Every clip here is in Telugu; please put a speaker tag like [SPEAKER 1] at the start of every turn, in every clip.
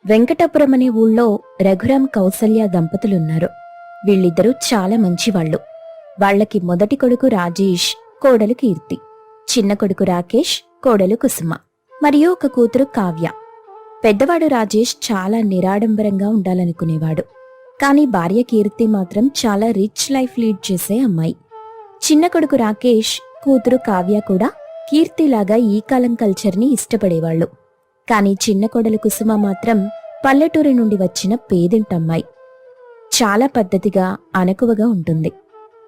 [SPEAKER 1] వెంకటాపురం అనే ఊళ్ళో రఘురాం కౌసల్య దంపతులున్నారు. వీళ్ళిద్దరూ చాలా మంచివాళ్లు. వాళ్లకి మొదటి కొడుకు రాజేష్, కోడలు కీర్తి, చిన్న కొడుకు రాకేష్, కోడలు కుసుమ, మరియు ఒక కూతురు కావ్య. పెద్దవాడు రాజేష్ చాలా నిరాడంబరంగా ఉండాలనుకునేవాడు. కాని భార్య కీర్తి మాత్రం చాలా రిచ్ లైఫ్ లీడ్ చేసే అమ్మాయి. చిన్న కొడుకు రాకేష్, కూతురు కావ్య కూడా కీర్తిలాగా ఈ కాలం కల్చర్ని ఇష్టపడేవాళ్లు. కాని చిన్న కోడలు కుసుమ మాత్రం పల్లెటూరి నుండి వచ్చిన పేదింటమ్మాయి. చాలా పద్ధతిగా, అణకువగా ఉంటుంది.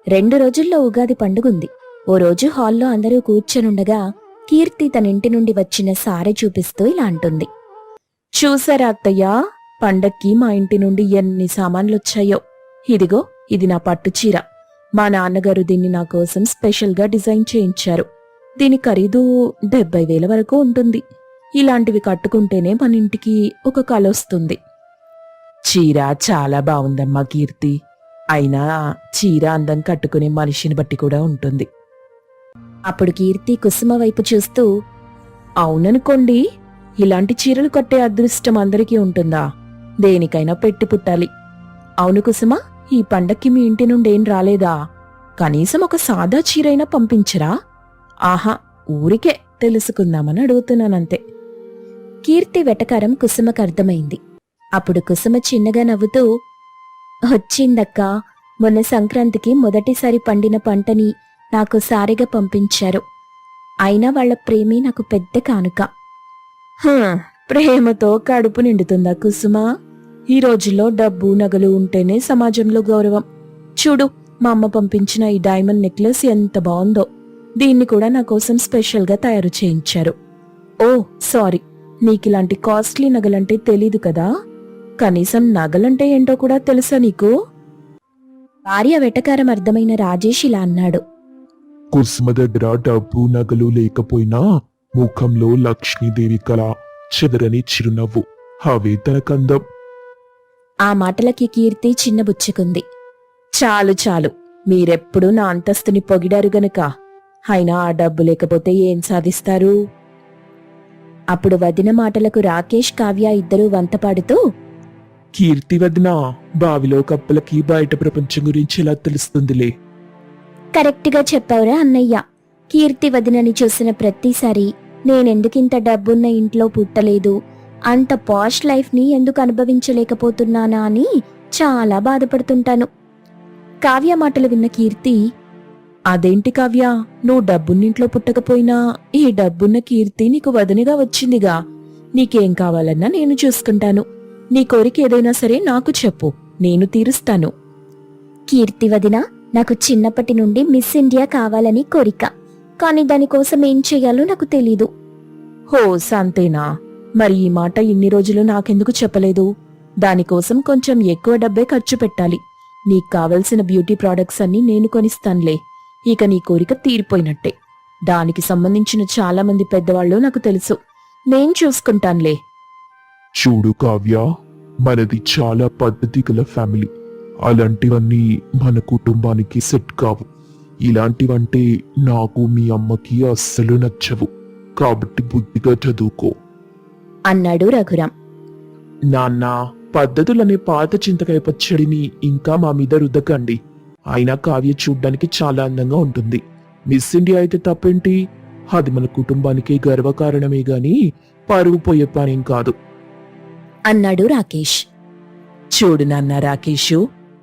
[SPEAKER 1] 2 రోజుల్లో ఉగాది పండుగుంది. ఓ రోజు హాల్లో అందరూ కూర్చొనుండగా కీర్తి తనింటి నుండి వచ్చిన సారె చూపిస్తూ ఇలా అంటుంది. చూసారా అత్తయ్యా, పండక్కి మా ఇంటి నుండి ఎన్ని సామాన్లొచ్చాయో. ఇదిగో, ఇది నా పట్టుచీర. మా నాన్నగారు దీన్ని నా కోసం స్పెషల్గా డిజైన్ చేయించారు. దీని ఖరీదు 70,000 వరకు ఉంటుంది. ఇలాంటివి కట్టుకుంటేనే మన ఇంటికి ఒక కలొస్తుంది. చీర చాలా బావుందమ్మా కీర్తి. అయినా చీర అందం కట్టుకునే మనిషిని బట్టి కూడా ఉంటుంది. అప్పుడు కీర్తి కుసుమ వైపు చూస్తూ, అవుననుకోండి, ఇలాంటి చీరలు కట్టే అదృష్టం అందరికీ ఉంటుందా? దేనికైనా పెట్టి పుట్టాలి. అవును కుసుమ, ఈ పండక్కి మీ ఇంటి నుండేం రాలేదా? కనీసం ఒక సాదా చీరైనా పంపించరా? ఆహా, ఊరికే తెలుసుకుందామని అడుగుతున్నానంతే. కీర్తి వెటకారం కుసుమకు అర్థమైంది. అప్పుడు కుసుమ చిన్నగా నవ్వుతూ, వచ్చిందక్కా, మొన్న సంక్రాంతికి మొదటిసారి పండిన పంటని నాకు సారిగా పంపించారు. అయినా వాళ్ల ప్రేమే నాకు పెద్ద కానుక. ప్రేమతో కడుపు నిండుతుందా కుసుమ? ఈ రోజుల్లో డబ్బు, నగలు ఉంటేనే సమాజంలో గౌరవం. చూడు, మా అమ్మ పంపించిన ఈ డైమండ్ నెక్లెస్ ఎంత బావుందో. దీన్ని కూడా నా కోసం స్పెషల్గా తయారు చేయించారు. ఓ సారీ, నీకిలాంటి కాస్ట్లీ నగలంటే తెలీదు కదా? కనీసం నగలంటే ఏంటో కూడా తెలుసా నీకు? భార్య వెటకారం అర్థమైన రాజేష్ ఇలా అన్నాడు.
[SPEAKER 2] కుసుమ దగ్గర డబ్బు, నగలు లేకపోయినా ముఖంలో లక్ష్మీదేవి కళ, చెదరని చిరునవ్వు, అవే తనకందం.
[SPEAKER 1] ఆ మాటలకి కీర్తి చిన్నబుచ్చుకుంది. చాలు చాలు, మీరెప్పుడు నా అంతస్తుని పొగిడారు గనుక. అయినా ఆ డబ్బు లేకపోతే ఏం సాధిస్తారు? అప్పుడు వదిన మాటలకు రాకేష్, కావ్య ఇద్దరూ వంతపాడుతూ,
[SPEAKER 2] కీర్తి వదిన, బావిలో కప్పలకి బయట ప్రపంచం గురించి ఎలా తెలుస్తుందిలే.
[SPEAKER 1] కరెక్ట్గా చెప్పావురా అన్నయ్య. కీర్తి వదినని చూసిన ప్రతిసారి నేనెందుకింత డబ్బున్న ఇంట్లో పుట్టలేదు, అంత పాష్ లైఫ్ని ఎందుకు అనుభవించలేకపోతున్నానా అని చాలా బాధపడుతుంటాను. కావ్య మాటలు విన్న కీర్తి, అదేంటి కావ్య, నువ్వు డబ్బున్నింట్లో పుట్టకపోయినా ఈ డబ్బున్న కీర్తి నీకు వదినగా వచ్చిందిగా. నీకేం కావాలన్నా నేను చూసుకుంటాను. నీ కోరిక ఏదైనా సరే నాకు చెప్పు, నేను తీరుస్తాను. కీర్తి వదిన, నాకు చిన్నప్పటి నుండి మిస్ ఇండియా కావాలని కోరిక. కాని దానికోసం ఏం చెయ్యాలో నాకు తెలీదు. హో సంతేనా? మరి ఈ మాట ఇన్ని రోజులు నాకెందుకు చెప్పలేదు? దానికోసం కొంచెం ఎక్కువ డబ్బే ఖర్చు పెట్టాలి. నీకు కావలసిన బ్యూటీ ప్రోడక్ట్స్ అన్నీ నేను కొనిస్తానులే. ఇక నీ కోరిక తీరిపోయినట్టే. దానికి సంబంధించిన చాలా మంది పెద్దవాళ్ళు నాకు తెలుసు. నేను చూసుకుంటానులే.
[SPEAKER 2] చూడు కావ్య, మనది చాలా పద్ధతి గల ఫ్యామిలీ. అలాంటివన్నీ మన కుటుంబానికి సెట్ కావు. ఇలాంటివంటే నాకు, మీ అమ్మకి అస్సలు నచ్చవు. కాబట్టి బుద్ధిగా చదువుకో
[SPEAKER 1] అన్నాడు రఘురాం.
[SPEAKER 2] నాన్న, పద్ధతులనే పాత చింతకాయ పచ్చడిని ఇంకా మా మీద రుద్దకండి. అయినా కావ్య చూడ్డానికి చాలా అందంగా ఉంటుంది. మిస్ ఇండియా అయితే తప్పేంటి? అది మన కుటుంబానికి గర్వకారణమే గాని పరువు పోయే పనేం కాదు
[SPEAKER 1] అన్నాడు రాకేష్. చూడు నాన్న రాకేషు,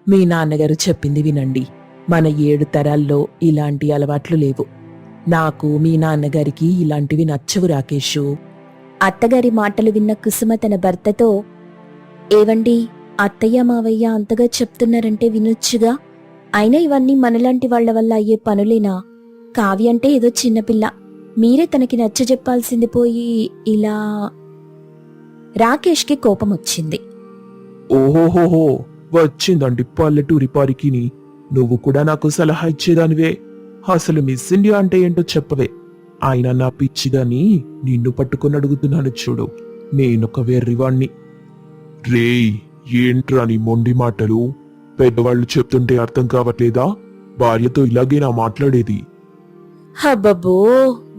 [SPEAKER 1] మీ నాన్నగారు చెప్పింది వినండి. మన 7 తరాల్లో ఇలాంటి అలవాట్లు లేవు. నాకు, మీ నాన్నగారికి ఇలాంటివి నచ్చవు రాకేషు. అత్తగారి మాటలు విన్న కుసుమ తన భర్తతో, ఏవండి, అత్తయ్య మావయ్య అంతగా చెప్తున్నారంటే వినొచ్చుగా. అయినా ఇవన్నీ మనలాంటి వాళ్ల వల్ల అయ్యే పనులేనా? కావ్య అంటే ఏదో చిన్నపిల్ల, మీరే తనకి నచ్చజెప్పాల్సింది పోయి ఇలా. రాకేష్కి కోపం వచ్చింది.
[SPEAKER 2] ఓహోహోహో, వచ్చిందండి పల్లెటూరి పారికిని. నువ్వు కూడా నాకు సలహా ఇచ్చేదానివే. అసలు మిస్ ఇండియా అంటే ఏంటో చెప్పవే. ఆయన నా పిచ్చిగాని నిన్ను పట్టుకొని అడుగుతున్నాను చూడు. నేనొక వెర్రివాణ్ణి. రేయ్, ఏంట్రా నీ మొండి మాటలు? పెద్దవాళ్లు చెప్తుంటే అర్థం కావట్లేదా? భార్యతో ఇలాగే నా మాట్లాడేది.
[SPEAKER 1] హబ్బబ్బో,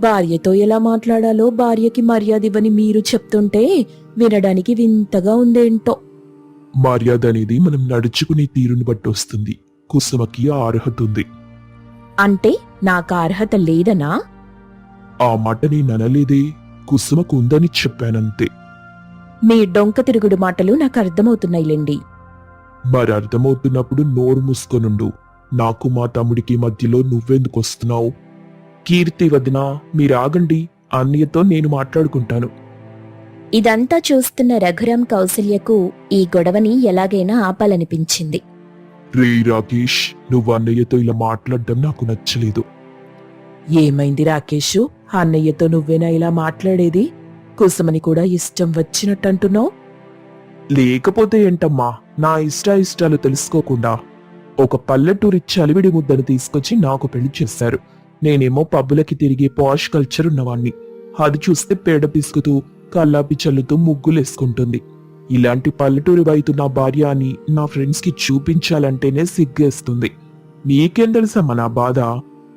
[SPEAKER 3] భార్యతో ఎలా మాట్లాడాలో భార్యకి మర్యాద ఇవ్వని మీరు చెప్తుంటే వినడానికి వింతగా ఉందేంటో.
[SPEAKER 2] మర్యాద అనేది మనం నడుచుకునే తీరుని బట్టి వస్తుంది. కుసుమకి ఆ అర్హత ఉంది.
[SPEAKER 3] అంటే నాకు ఆ అర్హత లేదనా?
[SPEAKER 2] ఆ మాట నేను అనలేదే, కుసుమకు ఉందని చెప్పానంతే.
[SPEAKER 3] మీ డొంక తిరుగుడు మాటలు నాకు అర్థమవుతున్నాయిలేండి.
[SPEAKER 2] మరి అర్థమవుతున్నప్పుడు నోరు మూసుకొనుండు. నాకు మా తమ్ముడికి మధ్యలో నువ్వెందుకొస్తున్నావు? కీర్తి వదినా, మీరాగండి, అన్నయ్యతో నేను మాట్లాడుకుంటాను.
[SPEAKER 1] ఇదంతా చూస్తున్న రఘురాం కౌసల్యకు ఈ గొడవని ఎలాగైనా ఆపాలనిపించింది.
[SPEAKER 2] రే రాకేష్, నువ్వు అన్నయ్యతో ఇలా మాట్లాడడం నాకు నచ్చలేదు.
[SPEAKER 3] ఏమైంది రాకేషు? అన్నయ్యతో నువ్వేనా ఇలా మాట్లాడేది? కుసుమని కూడా ఇష్టం వచ్చినట్టంటున్నావు.
[SPEAKER 2] లేకపోతే ఏంటమ్మా, నా ఇష్టాలు తెలుసుకోకుండా ఒక పల్లెటూరి చలివిడి ముద్దను తీసుకొచ్చి నాకు పెళ్లి చేశారు. నేనేమో పబ్బులకి తిరిగే పాష్ కల్చర్ ఉన్నవాణ్ణి. అది చూస్తే పేడ పిసుకుతూ కల్లాపి చల్లుతూ ముగ్గులేసుకుంటుంది. ఇలాంటి పల్లెటూరి వైతు నా భార్య అని నా ఫ్రెండ్స్ కి చూపించాలంటేనే సిగ్గేస్తుంది. నీకేం తెలుసమ్మా నా బాధ?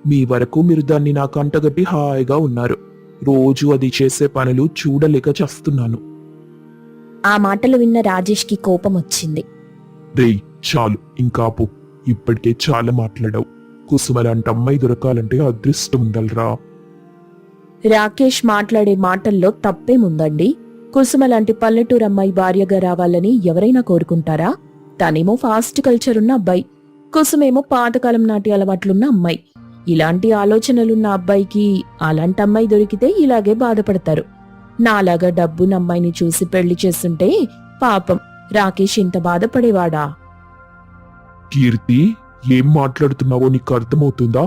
[SPEAKER 2] మీ వరకు మీరు దాన్ని నాకు అంటగట్టి హాయిగా ఉన్నారు. రోజు అది చేసే పనులు చూడలేక చస్తున్నాను.
[SPEAKER 1] ఆ మాటలు విన్న రాజేష్కి కోపం వచ్చింది.
[SPEAKER 2] రేయ్, చాలు ఇంకాపు. ఇప్పటికే చాలా మాట్లాడావు. కుసుమ లాంటి అమ్మాయి దొరకాలంటే అదృష్టం ఉందలరా.
[SPEAKER 3] రాకేష్ మాట్లాడే మాటల్లో తప్పేముందండి? కుసుమ లాంటి పల్లెటూరు అమ్మాయి భార్యగా రావాలని ఎవరైనా కోరుకుంటారా? తనేమో ఫాస్ట్ కల్చర్ ఉన్న అబ్బాయి, కుసుమేమో పాతకాలం నాటి అలవాట్లున్న అమ్మాయి. ఇలాంటి ఆలోచనలున్న అబ్బాయికి అలాంటి అమ్మాయి దొరికితే ఇలాగే బాధపడతారు. నాలాగా డబ్బున్న అమ్మాయిని చూసి పెళ్లి చేస్తుంటే పాపం రాకేష్ ఇంత బాధపడేవాడా?
[SPEAKER 2] కీర్తి, ఏం మాట్లాడుతున్నావో నీకు అర్థమవుతుందా?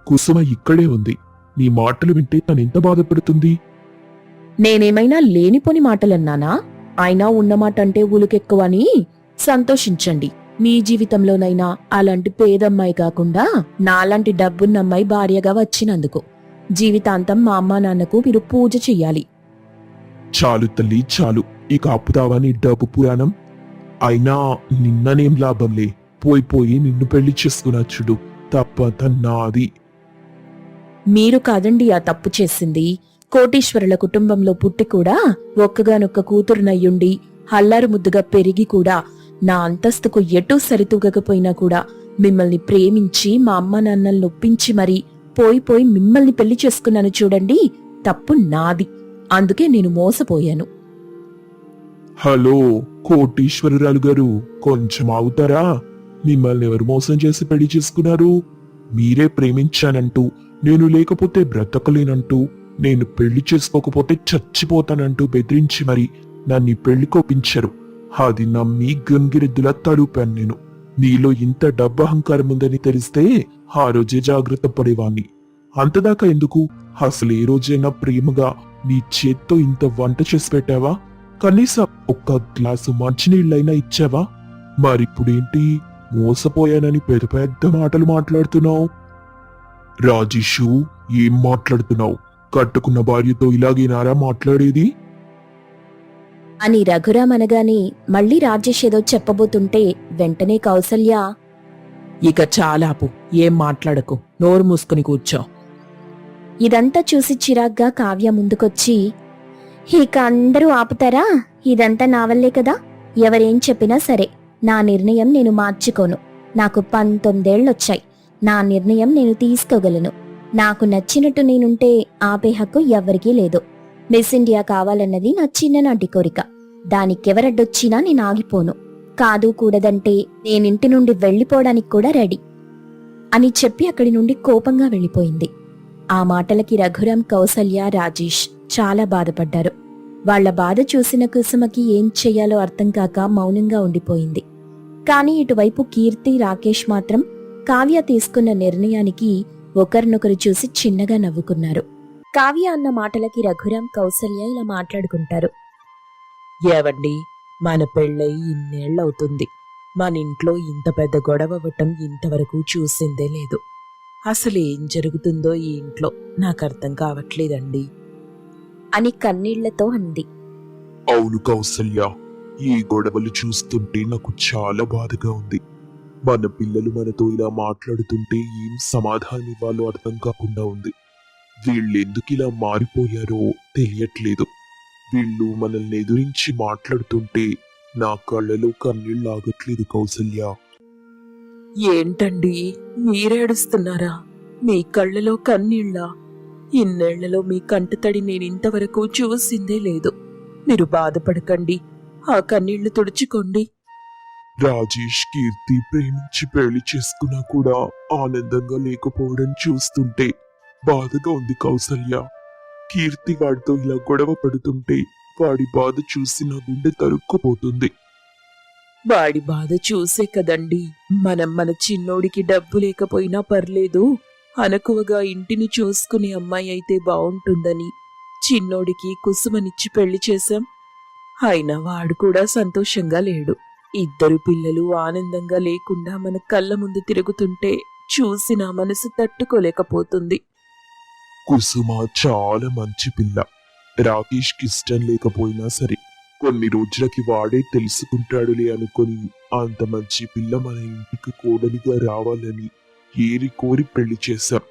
[SPEAKER 2] కుసుమ ఇక్కడే ఉంది. నీ మాటలు వింటే తనెంత బాధపడుతుంది.
[SPEAKER 3] నేనేమైనా లేనిపోని మాటలన్నానా? అయినా ఉన్నమాట అంటే ఉలుకెక్కువ అని సంతోషించండి. మీ జీవితంలోనైనా అలాంటి పేదమ్మాయి కాకుండా నాలాంటి డబ్బున్న అమ్మాయి భార్యగా వచ్చినందుకు జీవితాంతం మా అమ్మా నాన్నకు మీరు పూజ చెయ్యాలి.
[SPEAKER 2] చాలు తల్లి, చాలు. ఇక ఆపుతావా నీ డబ్బు పురాణం? అయినా నిన్ననేం లాభంలే. పోయి నిన్ను పెళ్లి చేసుకున్నా చూడు. తప్పంతా నాది.
[SPEAKER 3] మీరు కాదండి ఆ తప్పు చేసింది. కోటీశ్వరుల కుటుంబంలో పుట్టి కూడా ఒక్కగానొక్క కూతురునయ్యుండి హల్లారు ముద్దుగా పెరిగి కూడా నా అంతస్తుకు ఎటూ సరితూగకపోయినా కూడా మిమ్మల్ని ప్రేమించి మా అమ్మ నాన్నల్ని ఒప్పించి మరీ పోయి మిమ్మల్ని పెళ్లి చేసుకున్నాను చూడండి. తప్పు నాది. అందుకే నేను మోసపోయాను.
[SPEAKER 2] హలో కోటీశ్వరరాలు గారు, కొంచెం ఆగుతారా? మిమ్మల్ని ఎవరు మోసం చేసి పెళ్లి చేసుకున్నారు? మీరే ప్రేమించానంటూ, నేను లేకపోతే బ్రతకలేనంటూ, నేను పెళ్లి చేసుకోకపోతే చచ్చిపోతానంటూ బెదిరించి మరి నన్ను పెళ్లి కోపించారు. అది నమ్మి గంగిరెద్దులా తడుపాను నేను. నీలో ఇంత డబ్బు అహంకారం ఉందని తెలిస్తే ఆ రోజే జాగ్రత్త పడేవాణ్ణి. అంతదాకా ఎందుకు? అసలు ఏ రోజైనా ప్రేమగా నీ చేత్తో ఇంత వంట చేసి పెట్టావా? కనీసం ఒక్క గ్లాసు మంచినీళ్ళైనా ఇచ్చావా? మరిప్పుడేంటి, మోసపోయానని పెద్ద పెద్ద మాటలు మాట్లాడుతున్నావు? రాజేషు, ఏం మాట్లాడుతున్నావు? కట్టుకున్న భార్యతో ఇలాగేనారా మాట్లాడేది?
[SPEAKER 1] అని రఘురాం అనగానే మళ్ళీ రాజేష్ ఏదో చెప్పబోతుంటే వెంటనే కౌసల్య,
[SPEAKER 3] ఇక చాలాపు, ఏం మాట్లాడకు, నోరు మూసుకుని కూర్చో.
[SPEAKER 1] ఇదంతా చూసి చిరాగ్గా కావ్య ముందుకొచ్చి, ఇక అందరూ ఆపుతారా? ఇదంతా నా వల్లే కదా. ఎవరేం చెప్పినా సరే నా నిర్ణయం నేను మార్చుకోను. నాకు 19 ఏళ్లొచ్చాయి. నా నిర్ణయం నేను తీసుకోగలను. నాకు నచ్చినట్టు నేనుంటే ఆపే హక్కు ఎవ్వరికీ లేదు. మిస్ ఇండియా కావాలన్నది నా చిన్ననాటి కోరిక. దానికెవరడ్డొచ్చినా నేను ఆగిపోను. కాదు కూడదంటే నేనింటి నుండి వెళ్లిపోవడానికి కూడా రెడీ అని చెప్పి అక్కడి నుండి కోపంగా వెళ్లిపోయింది. ఆ మాటలకి రఘురాం, కౌసల్య, రాజేష్ చాలా బాధపడ్డారు. వాళ్ల బాధ చూసిన కుసుమకి ఏం చెయ్యాలో అర్థం కాక మౌనంగా ఉండిపోయింది. కాని ఇటువైపు కీర్తి, రాకేష్ మాత్రం కావ్య తీసుకున్న నిర్ణయానికి ఒకరినొకరు చూసి చిన్నగా నవ్వుకున్నారు. కావ్య అన్న మాటలకి రఘురాం, కౌసల్య ఇలా మాట్లాడుకుంటారు.
[SPEAKER 3] ఏవండి, మన పెళ్ళై ఇన్నేళ్లవుతుంది. మన ఇంట్లో ఇంత పెద్ద గొడవ అవ్వటం ఇంతవరకు చూసిందే లేదు. అసలు ఏం జరుగుతుందో ఈ ఇంట్లో నాకు అర్థం కావట్లేదండి
[SPEAKER 1] అని కన్నీళ్లతో అంది.
[SPEAKER 2] అవును కౌసల్య, ఈ గొడవలు చూస్తుంటే నాకు చాలా బాధగా ఉంది. మన పిల్లలు మనతో ఇలా మాట్లాడుతుంటే ఏం సమాధానం ఇవ్వాలో అర్థం కాకుండా ఉంది. వీళ్ళెందుకిలా మారిపోయారో తెలియట్లేదు. వీళ్ళు మనల్ని ఎదురించి మాట్లాడుతుంటే నా కళ్ళలో కన్నీళ్ళు ఆగట్లేదు కౌసల్య.
[SPEAKER 3] ఏంటండి మీరేడుస్తున్నారా? మీ కళ్ళలో కన్నీళ్ళా? ఇన్నేళ్లలో మీ కంటతడి నేనింతవరకు చూసిందే లేదు. మీరు బాధపడకండి, ఆ కన్నీళ్లు తుడుచుకోండి.
[SPEAKER 2] రాజేష్ కీర్తి ప్రేమించి పెళ్లి చేసుకున్నా కూడా ఆనందంగా లేకపోవడం చూస్తుంటే బాధగా ఉంది కౌసల్య. కీర్తి వాడితో ఇలా గొడవ పడుతుంటే వాడి బాధ చూసి నా గుండె తరుక్కుపోతుంది.
[SPEAKER 3] వాడి బాధ చూసే కదండి మనం మన చిన్నోడికి డబ్బు లేకపోయినా పర్లేదు, అనకువగా ఇంటిని చూసుకునే అమ్మాయి అయితే బావుంటుందని చిన్నోడికి కుసుమనిచ్చి పెళ్లి చేశాం. అయినా వాడు కూడా సంతోషంగా లేడు. ఇద్దరు పిల్లలు ఆనందంగా లేకుండా మన కళ్ళ ముందు తిరుగుతుంటే చూసి నా మనసు తట్టుకోలేకపోతుంది.
[SPEAKER 2] కుసుమ చాలా మంచి పిల్ల. రాకేష్కి ఇష్టం లేకపోయినా సరే కొన్ని రోజులకి వాడే తెలుసుకుంటాడులే అనుకొని అంత మంచి పిల్ల మన ఇంటికి కోడలిగా రావాలని ఏరి కోరి పెళ్లి చేశాం.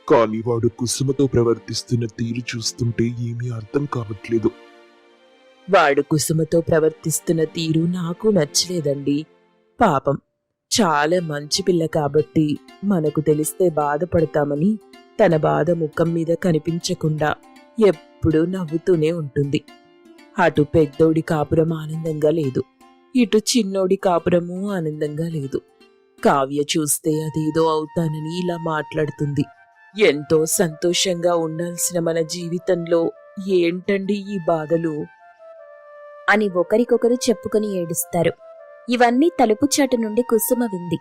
[SPEAKER 2] కానీ వాడు కుసుమతో ప్రవర్తిస్తున్న తీరు చూస్తుంటే ఏమీ అర్థం కావట్లేదు.
[SPEAKER 3] వాడు కుసుమతో ప్రవర్తిస్తున్న తీరు నాకు నచ్చలేదండి. పాపం చాలా మంచి పిల్ల కాబట్టి మనకు తెలిస్తే బాధపడతామని తన బాధ ముఖం మీద కనిపించకుండా ఎప్పుడూ నవ్వుతూనే ఉంటుంది. అటు పెద్దోడి కాపురం ఆనందంగా లేదు, ఇటు చిన్నోడి కాపురము ఆనందంగా లేదు. కావ్య చూస్తే అదేదో అవుతానని ఇలా మాట్లాడుతుంది. ఎంతో సంతోషంగా ఉండాల్సిన మన జీవితంలో ఏంటండి ఈ బాధలు
[SPEAKER 1] అని ఒకరికొకరు చెప్పుకుని ఏడుస్తారు. ఇవన్నీ తలుపు చాటు నుండి కుసుమ వింది.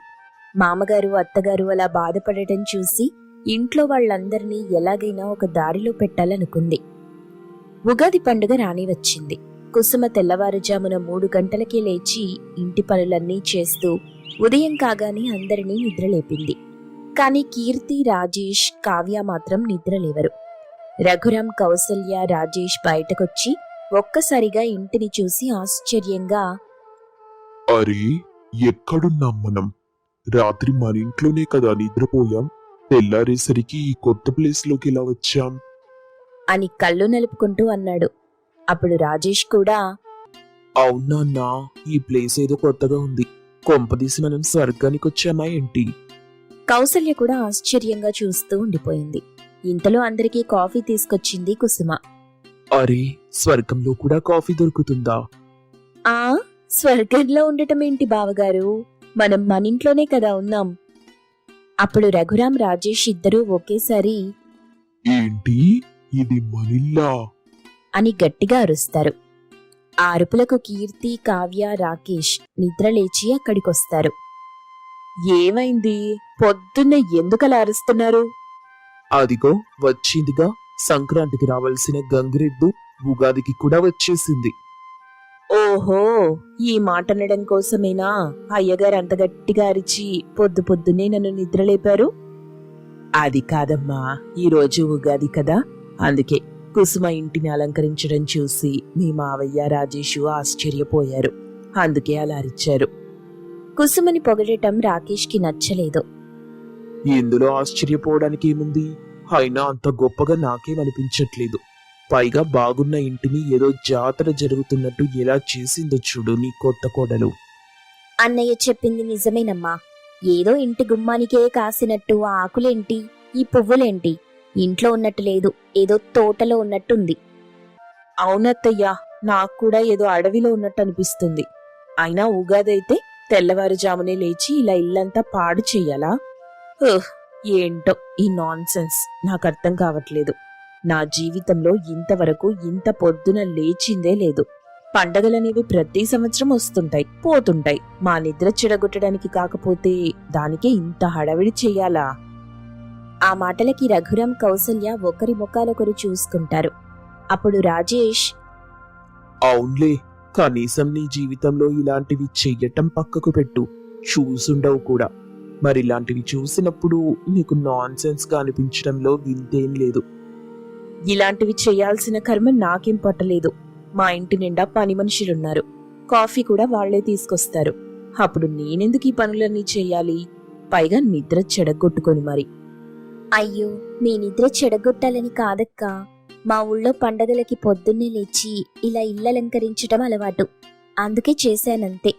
[SPEAKER 1] మామగారు అత్తగారు అలా బాధపడటం చూసి ఇంట్లో వాళ్ళందరినీ ఎలాగైనా ఒక దారిలో పెట్టాలనుకుంది. ఉగాది పండుగ రాని వచ్చింది. కుసుమ తెల్లవారుజామున 3 గంటలకే లేచి ఇంటి పనులన్నీ చేస్తూ ఉదయం కాగానే అందరినీ నిద్రలేపింది. కాని కీర్తి, రాజేష్, కావ్య మాత్రం నిద్రలేవరు. రఘురాం, కౌసల్య, రాజేష్ బయటకొచ్చి ఒక్కసారిగా ఇంటిని చూసి ఆశ్చర్యంగా,
[SPEAKER 2] అరే, ఎక్కడున్నాం మనం? రాత్రి మన ఇంట్లోనే కదా నిద్రపోయాం. తెల్లారేసరికి ఈ కొత్త ప్లేస్ లోకి ఎలా వచ్చాం
[SPEAKER 1] అని కళ్ళు నలుపుకుంటూ అన్నాడు. అప్పుడు రాజేష్ కూడా,
[SPEAKER 3] అవునా, ఈ ప్లేస్ ఏదో కొత్తగా ఉంది. కొంపదీసి మనం స్వర్గానికి వచ్చామా ఏంటి?
[SPEAKER 1] కౌసల్య కూడా ఆశ్చర్యంగా చూస్తూ ఉండిపోయింది. ఇంతలో అందరికీ కాఫీ తీసుకొచ్చింది కుసుమ.
[SPEAKER 3] అరే, స్వర్గంలో కూడా కాఫీ దొరుకుతుందా?
[SPEAKER 1] ఆ స్వర్గంలో ఉండటమేంటి బావగారు, మనం మనింట్లోనే కదా ఉన్నాం. అప్పుడు రఘురాం, రాజేష్ ఇద్దరూ ఒకేసారి
[SPEAKER 2] ఏంటి ఇది మనిల్లా
[SPEAKER 1] అని గట్టిగా అరుస్తారు. ఆ అరుపులకు కీర్తి, కావ్య, రాకేష్ నిద్రలేచి అక్కడికొస్తారు.
[SPEAKER 3] ఏమైంది? పొద్దున్నే ఎందుకలా అరుస్తున్నారు? అదిగో వచ్చిందిగా, సంక్రాంతికి రావాల్సిన గంగిరెద్దు ఉగాదికి కూడా వచ్చేసింది. ఓహో, ఈ మాటనడం కోసమేనా అయ్యగారు అంత గట్టిగా అరిచి పొద్దు పొద్దున్నే నన్ను నిద్రలేపారు? అది కాదమ్మా, ఈరోజు ఉగాది కదా, అందుకే కుసుమ ఇంటిని అలంకరించడం చూసి మీ మావయ్య, రాజేషు ఆశ్చర్యపోయారు. అందుకే అలా అరిచారు.
[SPEAKER 1] కుసుమని పొగడటం రాకేష్కి నచ్చలేదు.
[SPEAKER 3] ఇందులో ఆశ్చర్యపోవడానికి ఏముంది? అయినా అంత గొప్పగా నాకేమనిపించట్లేదు. పైగా బాగున్న ఇంటిని ఏదో జాతర జరుగుతున్నట్టు ఎలా చేసిందో చూడు నీ కొత్త కోడలు.
[SPEAKER 1] అన్నయ్య చెప్పింది నిజమేనమ్మా. ఏదో ఇంటి గుమ్మానికే కాసినట్టు ఆ ఆకులేంటి, ఈ పువ్వులేంటి ఇంట్లో ఉన్నట్టు లేదు, ఏదో తోటలో ఉన్నట్టుంది.
[SPEAKER 3] అవునత్తయ్యా, నాకు కూడా ఏదో అడవిలో ఉన్నట్టు అనిపిస్తుంది. అయినా ఉగాది అయితే తెల్లవారుజామునే లేచి ఇలా ఇల్లంతా పాడు చెయ్యాలా? ఏంటో ఈ నాన్ సెన్స్ నాకు అర్థం కావట్లేదు. నా జీవితంలో ఇంతవరకు ఇంత పొద్దున లేచిందే లేదు. పండగలనేవి ప్రతి సంవత్సరం వస్తుంటాయి, పోతుంటాయి. మా నిద్ర చెడగొట్టడానికి కాకపోతే దానికే ఇంత హడావిడి చెయ్యాలా?
[SPEAKER 1] ఆ మాటలకి రఘురాం, కౌసల్య ఒకరి ముఖాలొకరు చూసుకుంటారు. అప్పుడు రాజేష్,
[SPEAKER 3] అవునులే, కనీసం నీ జీవితంలో ఇలాంటివి చెయ్యటం పక్కకు పెట్టు, చూసుండవు కూడా. మరి ఇలాంటివి చూసినప్పుడు నీకు నాన్ సెన్స్ గా అనిపించడంలో వింతేం లేదు. ఇలాంటివి చేయాల్సిన కర్మ నాకేం పట్టలేదు. మా ఇంటి నిండా పని మనుషులున్నారు, కాఫీ కూడా వాళ్లే తీసుకొస్తారు. అప్పుడు నేనెందుకు ఈ పనులన్నీ చెయ్యాలి? పైగా నిద్ర చెడగొట్టుకొని మరి.
[SPEAKER 1] అయ్యో, మీ నిద్ర చెడగొట్టాలని కాదక్కా. మా ఊళ్ళో పండగలకి పొద్దున్నే లేచి ఇలా ఇల్లలంకరించటం అలవాటు. అందుకే చేశానంతే.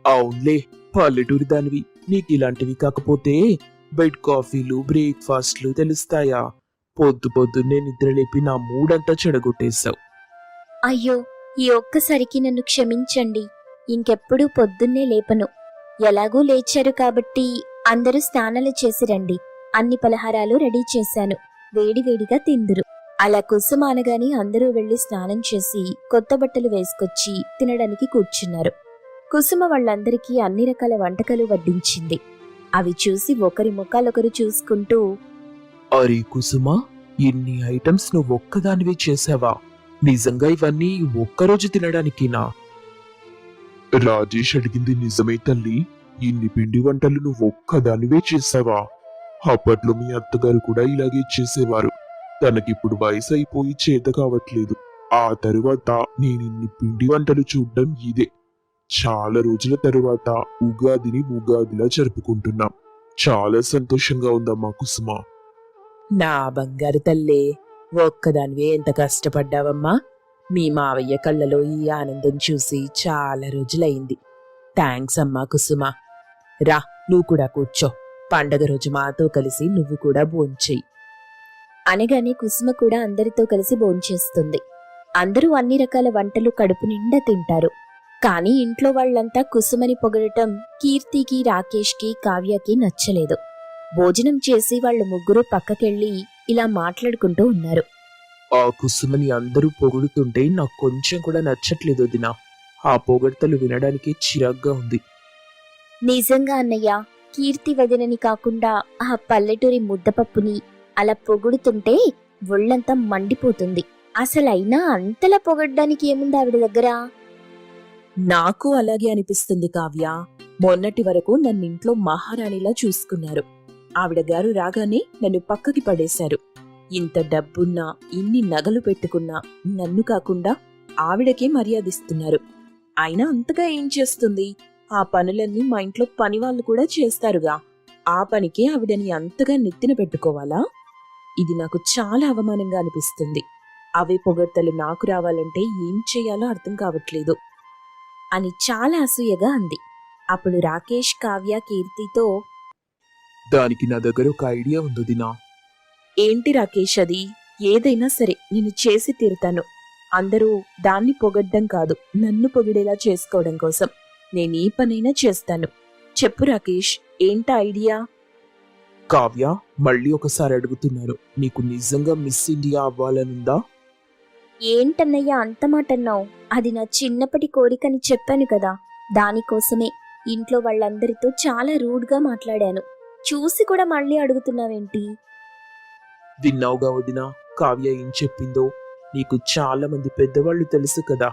[SPEAKER 2] అవునులే, పల్లెటూరి దానివి. నీకు ఇలాంటివి కాకపోతే బెడ్ కాఫీలు బ్రేక్ఫాస్ట్లు తెలుస్తాయా? పొద్దున్నే నిద్రలేపి నా మూడంతా చెడగొట్టేశావు.
[SPEAKER 1] అయ్యో, ఈ ఒక్కసారికి నన్ను క్షమించండి. ఇంకెప్పుడూ పొద్దున్నే లేపను. ఎలాగూ లేచారు కాబట్టి అందరూ స్నానాలు చేసి రండి. అన్ని పలహారాలు రెడీ చేశాను. వేడివేడిగా తిందురు. అలా కుసుమ అనగాని అందరూ వెళ్లి స్నానం చేసి కొత్త బట్టలు వేసుకొచ్చి తినడానికి కూర్చున్నారు. కుసుమ వాళ్ళందరికీ అన్ని రకాల వంటకాలు వడ్డించింది. అవి చూసి ఒకరి ముఖాలొకరు చూసుకుంటూ,
[SPEAKER 2] అరే కుసుమా, ఇన్ని ఐటమ్స్ నువ్వు ఒక్కదానివే చేసావా? నిజంగా ఇవన్నీ ఒక్కరోజు తినడానికినా? రాజేష్ అడిగింది నిజమే తల్లి. ఇన్ని పిండి వంటలు నువ్వు ఒక్కదానివే చేసావా? అప్పట్లో మీ అత్తగారు కూడా ఇలాగే చేసేవారు. తనకిప్పుడు వయసు అయిపోయి చేత కావట్లేదు. ఆ తరువాత నేనిన్ని పిండి వంటలు చూడ్డం ఇదే. చాలా రోజుల తరువాత ఉగాదిని ఉగాదిలా జరుపుకుంటున్నాం. చాలా సంతోషంగా ఉందమ్మా కుసుమ.
[SPEAKER 3] నా బంగారు తల్లే, ఒక్కదానివే ఎంత కష్టపడ్డావమ్మా. మీ మావయ్య కళ్ళలో ఈ ఆనందం చూసి చాలా రోజులైంది. థ్యాంక్స్ అమ్మా కుసుమ. రా, నువ్వు కూడా కూర్చో. పండగ రోజు మాతో కలిసి నువ్వు కూడా భోంచెయ్యి.
[SPEAKER 1] అనగానే కుసుమ కూడా అందరితో కలిసి భోంచేస్తుంది. అందరూ అన్ని రకాల వంటలు కడుపు నిండా తింటారు. కానీ ఇంట్లో వాళ్లంతా కుసుమని పొగడటం కీర్తికి, రాకేష్కి, కావ్యకి నచ్చలేదు. భోజనం చేసి వాళ్ళు ముగ్గురు పక్కకెళ్ళి ఇలా మాట్లాడుకుంటూ ఉన్నారు.
[SPEAKER 2] ఆ కుసుమని అందరూ పొగుడుతుంటే నాకు కొంచెం కూడా నచ్చట్లేదు వదినా. ఆ పొగడ్తలు వినడానికి చిరాగ్గా ఉంది.
[SPEAKER 1] నిజంగా అన్నయ్య, కీర్తి వదినని కాకుండా ఆ పల్లెటూరి ముద్దపప్పుని అలా పొగుడుతుంటే ఒళ్ళంతా మండిపోతుంది. అసలైనా అంతలా పొగడ్డానికి ఏముంది ఆవిడ దగ్గర?
[SPEAKER 3] నాకు అలాగే అనిపిస్తుంది కావ్య. మొన్నటి వరకు నన్నింట్లో మహారాణిలా చూసుకున్నారు. ఆవిడ గారు రాగానే నన్ను పక్కకి పడేశారు. ఇంత డబ్బున్నా, ఇన్ని నగలు పెట్టుకున్నా నన్ను కాకుండా ఆవిడకే మర్యాదిస్తున్నారు. అయినా అంతగా ఏం చేస్తుంది? ఆ పనులన్నీ మా ఇంట్లో పనివాళ్ళు కూడా చేస్తారుగా. ఆ పనికే ఆవిడని అంతగా నెత్తిన పెట్టుకోవాలా? ఇది నాకు చాలా అవమానంగా అనిపిస్తుంది. అవే పొగడ్తలు నాకు రావాలంటే ఏం చేయాలో అర్థం కావట్లేదు
[SPEAKER 1] అని చాలా అసూయగా అంది. అప్పుడు రాకేష్, కావ్య కీర్తితో,
[SPEAKER 2] దానికి నా దగ్గర ఒక ఐడియా ఉంది వదినా.
[SPEAKER 3] ఏంటి రాకేష్ అది? ఏదైనా సరే నేను చేసి తీరుతాను. అందరూ దాన్ని పొగడ్డం కాదు, నన్ను పొగిడేలా చేసుకోవడం కోసం నేను ఈ పనైనా చేస్తాను. చెప్పు రాకేష్, ఏంటా ఐడియా?
[SPEAKER 2] కావ్య, మళ్ళీ ఒకసారి అడుగుతున్నాను, నీకు నిజంగా మిస్ ఇండియా అవ్వాలనుందా?
[SPEAKER 1] ఏంటన్నయ్య అంత మాటన్నావు? అది నా చిన్నప్పటి కోరికని చెప్పాను కదా. దానికోసమే ఇంట్లో వాళ్ళందరితో చాలా రూడ్గా మాట్లాడాను. చూసి కూడా మళ్ళీ అడుగుతున్నావేంటి?
[SPEAKER 2] విన్నావుగా వదినా, కావ్య ఏం చెప్పిందో. నీకు చాలా మంది పెద్దవాళ్ళు తెలుసు కదా.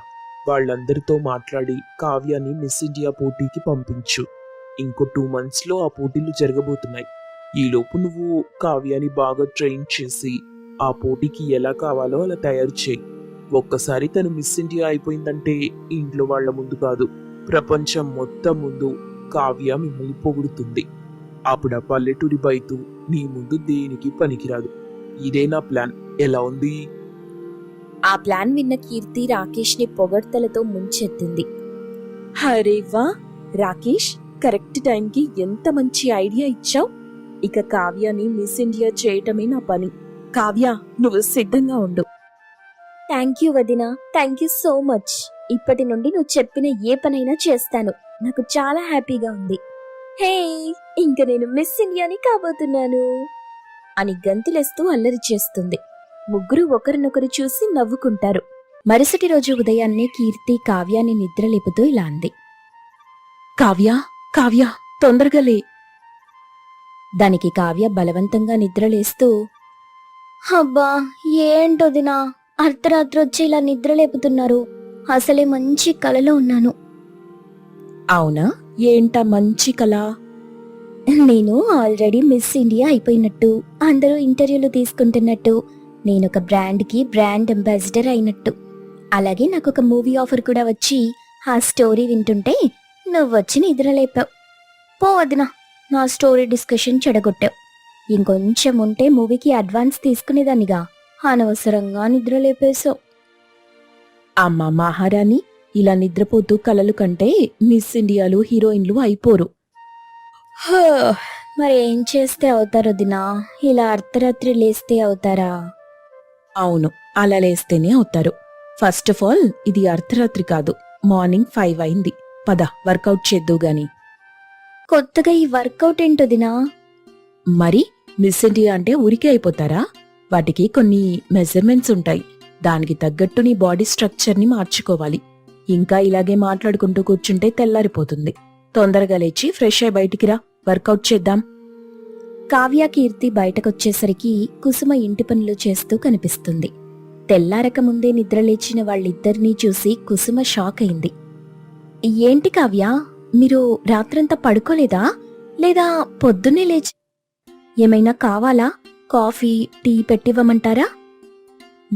[SPEAKER 2] వాళ్ళందరితో మాట్లాడి కావ్యాన్ని మిస్ ఇండియా పోటీకి పంపించు. ఇంకో 2 monthsలో ఆ పోటీలు జరగబోతున్నాయి. ఈలోపు నువ్వు కావ్యాన్ని బాగా ట్రైన్ చేసి ఆ పోటీకి ఎలా కావాలో అలా తయారు చేయి. ఒక్కసారి తను మిస్ ఇండియా అయిపోయిందంటే ఇంట్లో వాళ్ల ముందు కాదు, ప్రపంచం మొత్తం ముందు కావ్య మిమ్మల్ని పొగుడుతుంది. అప్పుడు ఆ పల్లెటూరి బయట నీ ముందు దేనికి పనికిరాదు. ఇదే నా ప్లాన్. ఎలా ఉంది?
[SPEAKER 1] ఆ ప్లాన్ విన్న కీర్తి రాకేష్ని పొగడ్తలతో ముంచెత్తింది.
[SPEAKER 3] హరే వా రాకేష్, కరెక్ట్ టైంకి ఎంత మంచి ఐడియా ఇచ్చావు. ఇక కావ్యాని మిస్ ఇండియా చేయటమే నా పని. కావ్య, నువ్వు సిద్ధంగా ఉండు.
[SPEAKER 1] థ్యాంక్ యూ వదినా, థ్యాంక్ యూ సో మచ్. ఇప్పటి నుండి నువ్వు చెప్పిన ఏ పనైనా చేస్తాను. నాకు చాలా హ్యాపీగా ఉంది. హే, ఇంక నేను మిస్ ఇండియాని కాబోతున్నాను అని గంతులేస్తూ అల్లరి చేస్తుంది. ముగ్గురు ఒకరినొకరు చూసి నవ్వుకుంటారు. మరుసటి రోజు ఉదయాన్నే కీర్తి కావ్యాన్ని నిద్రలేపుతూ ఇలా అంది.
[SPEAKER 3] కావ్య, కావ్య, తొందరగా లే.
[SPEAKER 1] దానికి కావ్య బలవంతంగా నిద్రలేస్తూ, అబ్బా ఏంటొదినా, అర్ధరాత్రి వచ్చి ఇలా నిద్రలేపుతున్నారు. అసలే మంచి కలలో ఉన్నాను.
[SPEAKER 3] అవునా, ఏంటా మంచి కళ?
[SPEAKER 1] నేను ఆల్రెడీ మిస్ ఇండియా అయిపోయినట్టు, అందరూ ఇంటర్వ్యూలు తీసుకుంటున్నట్టు, నేనొక బ్రాండ్కి బ్రాండ్ అంబాసిడర్ అయినట్టు, అలాగే నాకొక మూవీ ఆఫర్ కూడా వచ్చి ఆ స్టోరీ వింటుంటే నువ్వొచ్చి నిద్రలేపావు. పో వదినా, నా స్టోరీ డిస్కషన్ చెడగొట్టావు. ఇంకొంచెం ఉంటే మూవీకి అడ్వాన్స్ తీసుకునేదానిగా. అనవసరంగా నిద్ర లేపేశావు.
[SPEAKER 3] అమ్మా మహారాణి, ఇలా నిద్రపోతూ కలలు కంటే మిస్ ఇండియాలు హీరోయిన్లు అయిపోరు.
[SPEAKER 1] మరి ఏం చేస్తే అవుతారో దినా? ఇలా అర్ధరాత్రి లేస్తే అవుతారా?
[SPEAKER 3] అవును, అలా లేస్తేనే అవుతారు. ఫస్ట్ ఆఫ్ ఆల్ ఇది అర్ధరాత్రి కాదు, మార్నింగ్ 5 అయింది. పద వర్కౌట్ చేద్దు గాని.
[SPEAKER 1] కొత్తగా ఈ వర్కౌట్ ఏంటో దినా?
[SPEAKER 3] మరి మిస్ ఇండియా అంటే ఊరికే అయిపోతారా? వాటికి కొన్ని మెజర్మెంట్స్ ఉంటాయి. దానికి తగ్గట్టు నీ బాడీ స్ట్రక్చర్ని మార్చుకోవాలి. ఇంకా ఇలాగే మాట్లాడుకుంటూ కూర్చుంటే తెల్లారిపోతుంది. తొందరగా లేచి ఫ్రెష్ అయి బయటికి రా, వర్కౌట్ చేద్దాం.
[SPEAKER 1] కావ్య, కీర్తి బయటకొచ్చేసరికి కుసుమ ఇంటి పనులు చేస్తూ కనిపిస్తుంది. తెల్లారక ముందే నిద్రలేచిన వాళ్ళిద్దరినీ చూసి కుసుమ షాక్ అయింది. ఏంటి కావ్య, మీరు రాత్రంతా పడుకోలేదా? లేదా పొద్దున్నే లేచి ఏమైనా కావాలా? కాఫీ, టీ పెట్టివ్వమంటారా?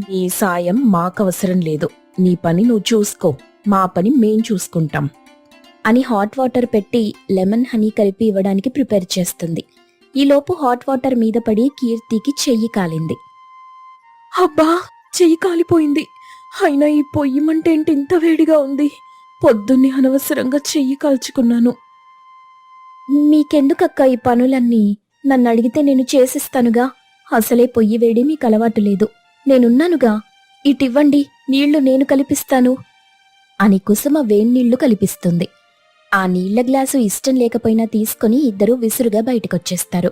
[SPEAKER 3] నీ సాయం మాకవసరం లేదు. నీ పని నువ్వు చూసుకో, మా పని మేం చూసుకుంటాం
[SPEAKER 1] అని హాట్ వాటర్ పెట్టి లెమన్ హనీ కలిపి ఇవ్వడానికి ప్రిపేర్ చేస్తుంది. ఈలోపు హాట్ వాటర్ మీద పడి కీర్తికి చెయ్యి కాలింది.
[SPEAKER 3] అబ్బా, చెయ్యి కాలిపోయింది. అయినా ఈ పొయ్యి మంటేంటి ఇంత వేడిగా ఉంది? పొద్దున్నే అనవసరంగా చెయ్యి కాల్చుకున్నాను.
[SPEAKER 1] మీకెందుకక్క ఈ పనులన్నీ? నన్ను అడిగితే నేను చేసిస్తానుగా. అసలే పొయ్యి వేడి మీకు అలవాటు లేదు. నేనున్నానుగా. ఇటివ్వండి, నీళ్లు నేను కలిపిస్తాను అని కుసుమ వేన్నీళ్లు కలిపిస్తుంది. ఆ నీళ్ల గ్లాసు ఇష్టం లేకపోయినా తీసుకుని ఇద్దరూ విసురుగా బయటకొచ్చేస్తారు.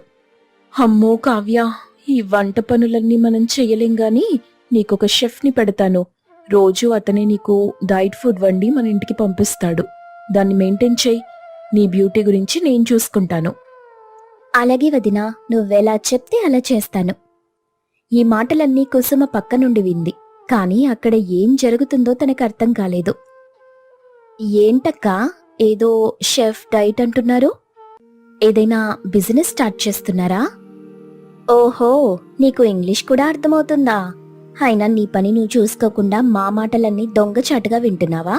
[SPEAKER 3] అమ్మో కావ్య, ఈ వంట పనులన్నీ మనం చెయ్యలేం గాని నీకొక షెఫ్ని పెడతాను. రోజు అతనే నీకు డైట్ ఫుడ్ వండి మన ఇంటికి పంపిస్తాడు. దాన్ని మెయింటైన్ చెయ్యి. నీ బ్యూటీ గురించి నేను చూసుకుంటాను.
[SPEAKER 1] అలాగే వదినా, నువ్వెలా చెప్తే అలా చేస్తాను. ఈ మాటలన్నీ కుసుమ పక్క నుండి వింది. కాని అక్కడ ఏం జరుగుతుందో తనకు అర్థం కాలేదు. ఏంటక్కా, ఏదో షెఫ్ డైట్ అంటున్నారు? ఏదైనా బిజినెస్ స్టార్ట్ చేస్తున్నారా? ఓహో, నీకు ఇంగ్లీష్ కూడా అర్థమవుతుందా? అయినా నీ పని నువ్వు చూసుకోకుండా మా మాటలన్నీ దొంగచాటుగా వింటున్నావా?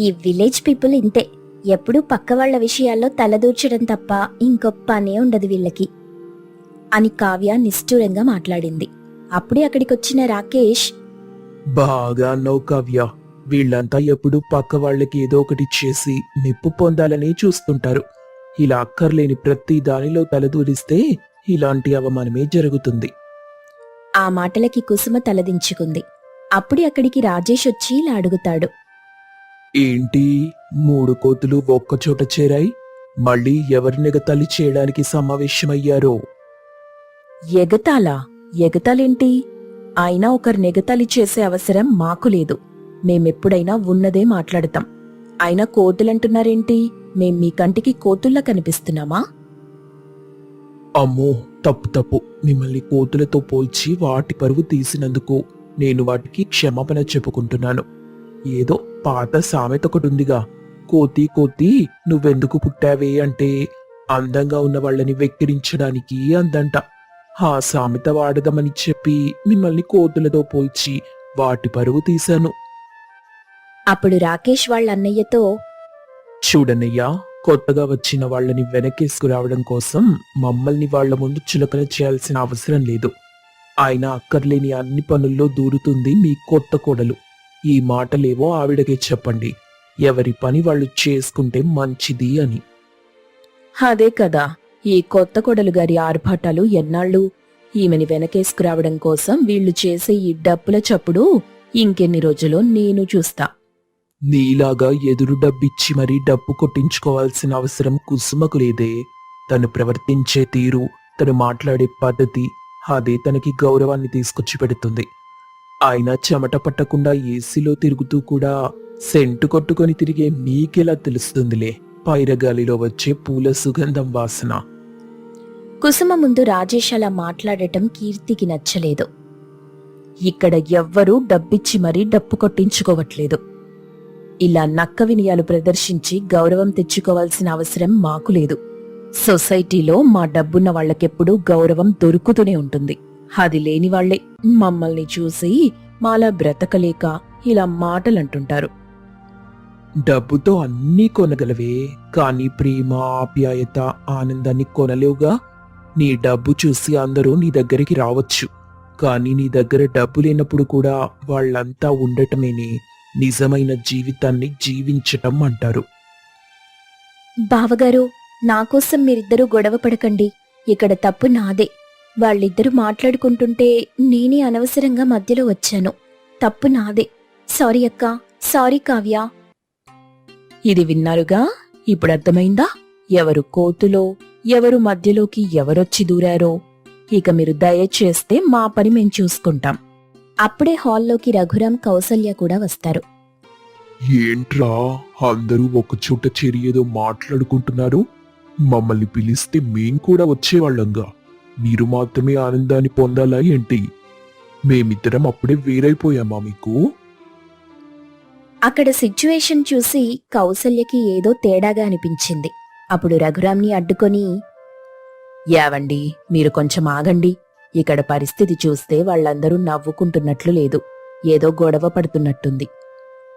[SPEAKER 1] ఈ విలేజ్ పీపుల్ ఇంతే. ఎప్పుడూ పక్క వాళ్ల విషయాల్లో తలదూర్చడం తప్ప ఇంకో పనే ఉండదు వీళ్ళకి అని కావ్య నిష్ఠూరంగా మాట్లాడింది. అప్పుడే అక్కడికొచ్చిన రాకేష్,
[SPEAKER 2] బాగా అన్నావు కావ్య. వీళ్ళంతా ఎప్పుడు పక్క వాళ్ళకి ఏదో ఒకటి చేసి మెప్పు పొందాలని చూస్తుంటారు. ఇలా అక్కర్లేని ప్రతి దానిలో తలదూరిస్తే ఇలాంటి అవమానమే జరుగుతుంది.
[SPEAKER 1] ఆ మాటలకి కుసుమ తలదించుకుంది. అప్పుడే అక్కడికి రాజేష్ వచ్చి ఇలా అడుగుతాడు.
[SPEAKER 2] ఏంటి, 3 కోతులు ఒక్కచోట చేరాయి? మళ్ళీ ఎవరినెగతాళి చేయడానికి సమావేశమయ్యారో?
[SPEAKER 3] ఎగతాలా? ఎగతాలేంటి? అయినా ఒకరు నెగతాళి చేసే అవసరం మాకు లేదు. మేమెప్పుడైనా ఉన్నదే మాట్లాడతాం. అయినా కోతులంటున్నారేంటి? మేం మీ కంటికి కోతుల్లా కనిపిస్తున్నామా?
[SPEAKER 2] అమ్మో, తప్పు. మిమ్మల్ని కోతులతో పోల్చి వాటి పరువు తీసినందుకు నేను వాటికి క్షమాపణ చెప్పుకుంటున్నాను. ఏదో పాత సామెత ఒకటుందిగా, కోతి నువ్వెందుకు పుట్టావే అంటే అందంగా ఉన్న వాళ్ళని వెక్కిరించడానికి అందంట. ఆ సామెత వాడదామని చెప్పి మిమ్మల్ని కోతులతో పోల్చి వాటి పరువు తీశాను.
[SPEAKER 1] అప్పుడు రాకేష్ వాళ్ళ అన్నయ్యతో,
[SPEAKER 2] చూడన్నయ్యా, కొత్తగా వచ్చిన వాళ్ళని వెనకేసుకురావడం కోసం మమ్మల్ని వాళ్ల ముందు చులకన చేయాల్సిన అవసరం లేదు. ఆయన అక్కర్లేని అన్ని పనుల్లో దూరుతుంది మీ కొత్త కోడలు. ఈ మాటలేవో ఆవిడకే చెప్పండి. ఎవరి పని వాళ్ళు చేసుకుంటే మంచిది అని.
[SPEAKER 3] అదే కదా, ఈ కొత్త కొడలు గారి ఆర్భాటాలు ఎన్నాళ్ళు? ఈమెని వెనకేసుకురావడం కోసం వీళ్లు చేసే ఈ డప్పుల చప్పుడు ఇంకెన్ని రోజులో నేను చూస్తా.
[SPEAKER 2] నీలాగా ఎదురు డబ్బిచ్చి మరీ డబ్బు కొట్టించుకోవాల్సిన అవసరం కుసుమకు లేదే. తను ప్రవర్తించే తీరు, తను మాట్లాడే పద్ధతి, అదే తనకి గౌరవాన్ని తీసుకొచ్చి పెడుతుంది. ఆయన చెమట పట్టకుండా ఏసీలో తిరుగుతూ కూడా సెంటు కొట్టుకొని తిరిగే మీకెలా తెలుస్తుందిలే పైరగాలిలో వచ్చే పూల సుగంధం వాసన.
[SPEAKER 1] కుసుమ ముందు రాజేష్ అలా మాట్లాడటం కీర్తికి నచ్చలేదు.
[SPEAKER 3] ఇక్కడ ఎవ్వరూ డబ్బిచ్చి మరీ డప్పు కొట్టించుకోవట్లేదు. ఇలా నక్క వినయాలు ప్రదర్శించి గౌరవం తెచ్చుకోవాల్సిన అవసరం మాకు లేదు. సొసైటీలో మా డబ్బున్న వాళ్లకెప్పుడూ గౌరవం దొరుకుతూనే ఉంటుంది. అది లేని వాళ్లే మమ్మల్ని చూసి మాలా బ్రతకలేక ఇలా మాటలంటుంటారు.
[SPEAKER 2] డబ్బుతో అన్నీ కొనగలవే, కానీ ప్రేమ, ఆప్యాయత, ఆనందాన్ని కొనలేవుగా. నీ డబ్బు చూసి అందరూ నీ దగ్గరికి రావచ్చు, కానీ నీ దగ్గర డబ్బు లేనప్పుడు కూడా వాళ్ళంతా ఉండటమేనే నిజమైన జీవితాన్ని జీవించటం అంటారు.
[SPEAKER 1] బావగారు, నాకోసం మీరిద్దరూ గొడవ పడకండి. ఇక్కడ తప్పు నాదే. వాళ్ళిద్దరూ మాట్లాడుకుంటుంటే నేనే అనవసరంగా మధ్యలో వచ్చాను. తప్పు నాదే. సారీ అక్క, సారీ కావ్య.
[SPEAKER 3] ఇది విన్నారుగా? ఇప్పుడు అర్థమైందా ఎవరు కోతులో, ఎవరు మధ్యలోకి ఎవరొచ్చి దూరారో? ఇక మీరు దయచేస్తే మా పని మేం చూసుకుంటాం.
[SPEAKER 1] అప్పుడే హాల్లోకి రఘురాం, కౌసల్య కూడా వస్తారు.
[SPEAKER 2] ఏంట్రా అందరూ ఒకచోట చేరి ఏదో మాట్లాడుకుంటున్నారు? మమ్మల్ని పిలిస్తే మేం కూడా వచ్చేవాళ్ళంగా. మీరు మాత్రమే ఆనందాన్ని పొందాలా ఏంటి? మేమిద్దరం అప్పుడే వేరైపోయామా మీకు?
[SPEAKER 1] అక్కడ సిచ్యువేషన్ చూసి కౌసల్యకి ఏదో తేడాగా అనిపించింది. అప్పుడు రఘురాంని అడ్డుకొని,
[SPEAKER 3] యావండి, మీరు కొంచెం ఆగండి. ఇక్కడ పరిస్థితి చూస్తే వాళ్ళందరూ నవ్వుకుంటున్నట్లు లేదు, ఏదో గొడవ పడుతున్నట్టుంది.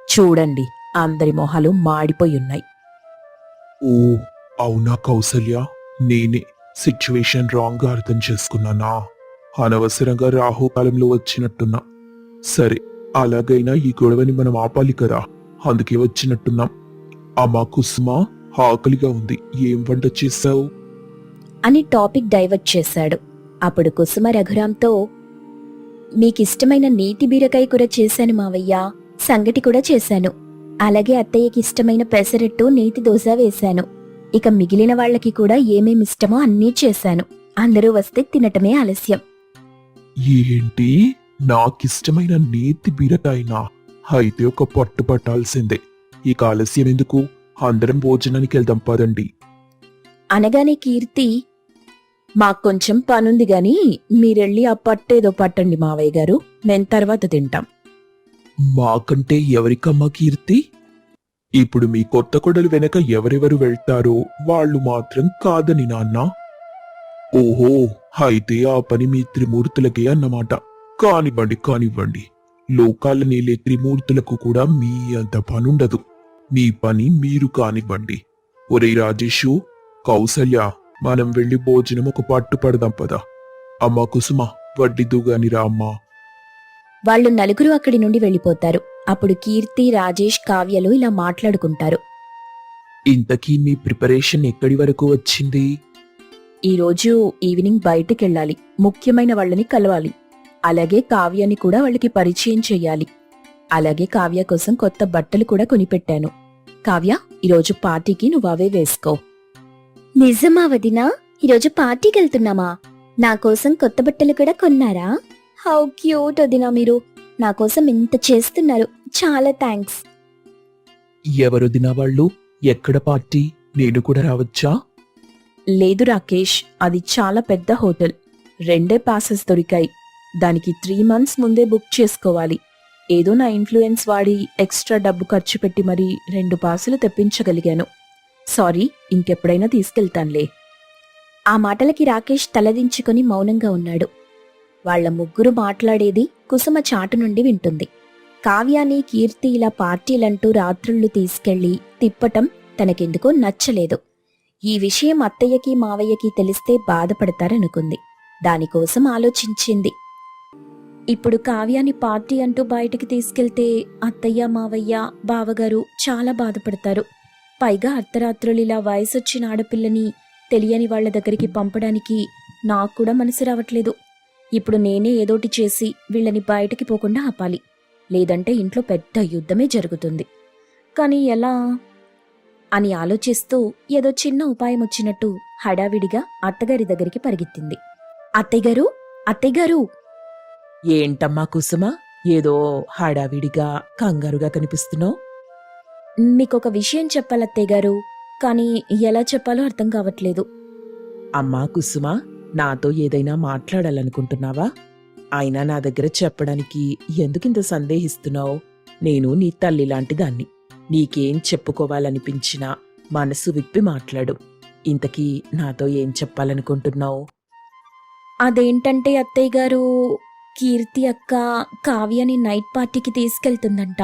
[SPEAKER 3] చూడండి, అందరి మొహాలు మాడిపోయున్నాయి.
[SPEAKER 2] ఓ అవునా కౌసల్య, నేనే సిచ్యువేషన్ రాంగ్ గా అర్థం చేసుకున్నానా? అనవసరంగా రాహుకాలంలో వచ్చినట్టున్నా. సరే, అలాగైనా ఈ గొడవని మనం ఆపాలి కదా, అందుకే వచ్చినట్టున్నాం. అమ్మా కుసుమా, ఆకలిగా ఉంది, ఏం వంట చేశావు?
[SPEAKER 1] అని టాపిక్ డైవర్ట్ చేశాడు. అప్పుడు కుసుమ రఘురాంతో, మీకిష్టమైన నీటి బీరకాయ కూర చేశాను మావయ్య, సంగటి కూడా చేశాను. అలాగే అత్తయ్యకి ఇష్టమైన పెసరట్టు, నేతి దోశ వేశాను. ఇక మిగిలిన వాళ్లకి కూడా ఏమేమిష్టమో అన్నీ చేశాను. అందరూ వస్తే తినటమే ఆలస్యం.
[SPEAKER 2] ఏంటి, నాకిష్టమైన నేతి బీరకాయనా? అయితే ఒక పట్టు పట్టాల్సిందే. ఈ ఆలస్యం ఎందుకు, అందరం భోజనానికి వెళ్దాం పదండి.
[SPEAKER 1] అనగానే కీర్తి,
[SPEAKER 3] మాకొంచెం పనుంది గాని మీరెళ్ళి ఆ పట్టేదో పట్టండి మావయ్య గారు, మేం తర్వాత తింటాం.
[SPEAKER 2] మాకంటే ఎవరికమ్మా కీర్తి? ఇప్పుడు మీ కొత్త కొడలు వెనక ఎవరెవరు వెళ్తారో వాళ్ళు మాత్రం కాదని నాన్న. ఓహో, అయితే ఆ పని మీ త్రిమూర్తులకే అన్నమాట. కానివ్వండి కానివ్వండి, లోకాల నేలే త్రిమూర్తులకు కూడా మీ అంత పనుండదు. మీ పని మీరు కానివ్వండి. ఒరే రాజేషు, కౌసల్య, మనం వెళ్లి భోజనం ఒక పట్టు పడదాం పదా. అమ్మా కుసుమ, వడ్డిద్దుగాని రా అమ్మా.
[SPEAKER 1] వాళ్ళు నలుగురు అక్కడి నుండి వెళ్ళిపోతారు. అప్పుడు కీర్తి, రాజేష్, కావ్యలు ఇలా మాట్లాడుకుంటారు.
[SPEAKER 2] ఇంతకీ మీ ప్రిపరేషన్ ఎక్కడి వరకు వచ్చింది?
[SPEAKER 3] ఈరోజు ఈవినింగ్ బయటికెళ్ళాలి, ముఖ్యమైన వాళ్ళని కలవాలి. అలాగే కావ్యాన్ని కూడా వాళ్ళకి పరిచయం చెయ్యాలి. అలాగే కావ్య కోసం కొత్త బట్టలు కూడా కొనిపెట్టాను. కావ్య, ఈరోజు పార్టీకి నువ్వవే వేసుకో.
[SPEAKER 1] నిజమా వదినా? ఈరోజు పార్టీకి వెళ్తున్నామా? నా కోసం కొత్త బట్టలు కూడా కొన్నారా? హౌ క్యూట్ వదినా మీరు. నా కోసం ఇంత చేస్తున్నారు, చాలా థ్యాంక్స్.
[SPEAKER 2] ఎవరు దినవాళ్ళు? ఎక్కడ పార్టీ? నేను కూడా రావచ్చా?
[SPEAKER 3] లేదు రాకేష్, అది చాలా పెద్ద హోటల్. 2 పాసెస్ దొరికాయి. దానికి 3 months ముందే బుక్ చేసుకోవాలి. ఏదో నా ఇన్ఫ్లుయెన్స్ వాడి ఎక్స్ట్రా డబ్బు ఖర్చు పెట్టి మరీ 2 పాసులు తెప్పించగలిగాను. సారీ, ఇంకెప్పుడైనా తీసుకెళ్తాన్లే.
[SPEAKER 1] ఆ మాటలకి రాకేష్ తలదించుకొని మౌనంగా ఉన్నాడు. వాళ్ల ముగ్గురు మాట్లాడేది కుసుమ చాటు నుండి వింటుంది. కావ్యాని, కీర్తి ఇలా పార్టీలంటూ రాత్రుళ్ళు తీసుకెళ్లి తిప్పటం తనకెందుకో నచ్చలేదు. ఈ విషయం అత్తయ్యకి, మావయ్యకి తెలిస్తే బాధపడతారనుకుంది. దానికోసం ఆలోచించింది. ఇప్పుడు కావ్యాని పార్టీ అంటూ బయటికి తీసుకెళ్తే అత్తయ్య, మావయ్య, బావగారు చాలా బాధపడతారు. పైగా అర్ధరాత్రులిలా వయసొచ్చిన ఆడపిల్లని తెలియని వాళ్ల దగ్గరికి పంపడానికి నాకు కూడా మనసు రావట్లేదు. ఇప్పుడు నేనే ఏదోటి చేసి వీళ్ళని బయటికి పోకుండా ఆపాలి. లేదంటే ఇంట్లో పెద్ద యుద్ధమే జరుగుతుంది. కానీ ఎలా అని ఆలోచిస్తూ ఏదో చిన్న ఉపాయం వచ్చినట్టు హడావిడిగా అత్తగారి దగ్గరికి పరిగెత్తింది. అత్తయ్యగారు, అత్తయ్యగారు!
[SPEAKER 3] ఏంటమ్మా కుసుమ, ఏదో హడావిడిగా కంగారుగా కనిపిస్తున్నావు?
[SPEAKER 1] మీకొక విషయం చెప్పాలత్తయ్యగారు, కానీ ఎలా చెప్పాలో అర్థం కావట్లేదు.
[SPEAKER 3] అమ్మా కుసుమ, నాతో ఏదైనా మాట్లాడాలనుకుంటున్నావా? అయినా నా దగ్గర చెప్పడానికి ఎందుకింత సందేహిస్తున్నావు? నేను నీ తల్లి లాంటి దాన్ని. నీకేం చెప్పుకోవాలనిపించినా మనసు విప్పి మాట్లాడు. ఇంతకీ నాతో ఏం చెప్పాలనుకుంటున్నావు?
[SPEAKER 1] అదేంటంటే అత్తయ్యగారు, కీర్తి అక్క కావ్యని నైట్ పార్టీకి తీసుకెళ్తుందంట.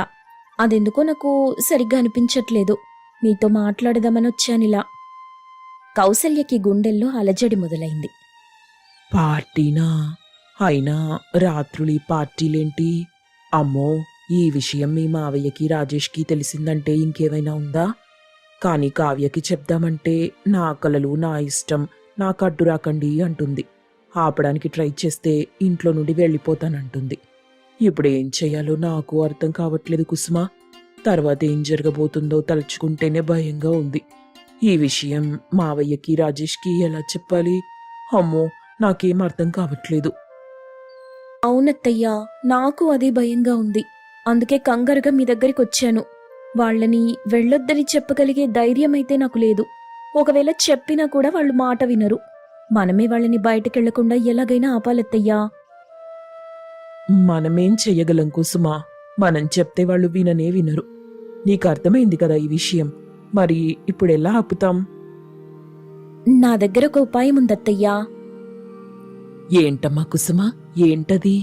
[SPEAKER 1] అదెందుకో నాకు సరిగ్గా అనిపించట్లేదు. మీతో మాట్లాడదామని వచ్చానిలా. కౌసల్యకి గుండెల్లో అలజడి మొదలైంది.
[SPEAKER 3] పార్టీనా? అయినా రాత్రులు ఈ పార్టీలేంటి? అమ్మో, ఈ విషయం మీ మావయ్యకి రాజేష్కి తెలిసిందంటే ఇంకేమైనా ఉందా? కానీ కావ్యకి చెప్దామంటే నా కలలు నా ఇష్టం, నాకు అడ్డు రాకండి అంటుంది. ఆపడానికి ట్రై చేస్తే ఇంట్లో నుండి వెళ్ళిపోతానంటుంది. ఇప్పుడు ఏం చెయ్యాలో నాకు అర్థం కావట్లేదు కుసుమ. తర్వాత ఏం జరగబోతుందో తలుచుకుంటేనే భయంగా ఉంది. ఈ విషయం మావయ్యకి రాజేష్కి ఎలా చెప్పాలి? అమ్మో, నాకేం అర్థం కావట్లేదు.
[SPEAKER 1] అవునత్తయ్యా, నాకు అదే భయంగా ఉంది. అందుకే కంగారుగా మీ దగ్గరికి వచ్చాను. వాళ్ళని వెళ్ళొద్దని చెప్పగలిగే ధైర్యం అయితే నాకు లేదు. ఒకవేళ చెప్పినా కూడా వాళ్ళు మాట వినరు. మనమే వాళ్ళని బయటకెళ్లకుండా ఎలాగైనా ఆపాలత్తయ్యా.
[SPEAKER 3] మనమేం చెయ్యగలం కుసుమా? మనం చెప్తే వాళ్ళు విననే వినరు. నీకు అర్థమైంది కదా ఈ విషయం. మరి ఇప్పుడెలా ఆపుతాం?
[SPEAKER 1] నా దగ్గర ఒక ఉపాయం ఉందత్తయ్యా.
[SPEAKER 3] ఏంటమ్మా కుసుమా, ఏంటది?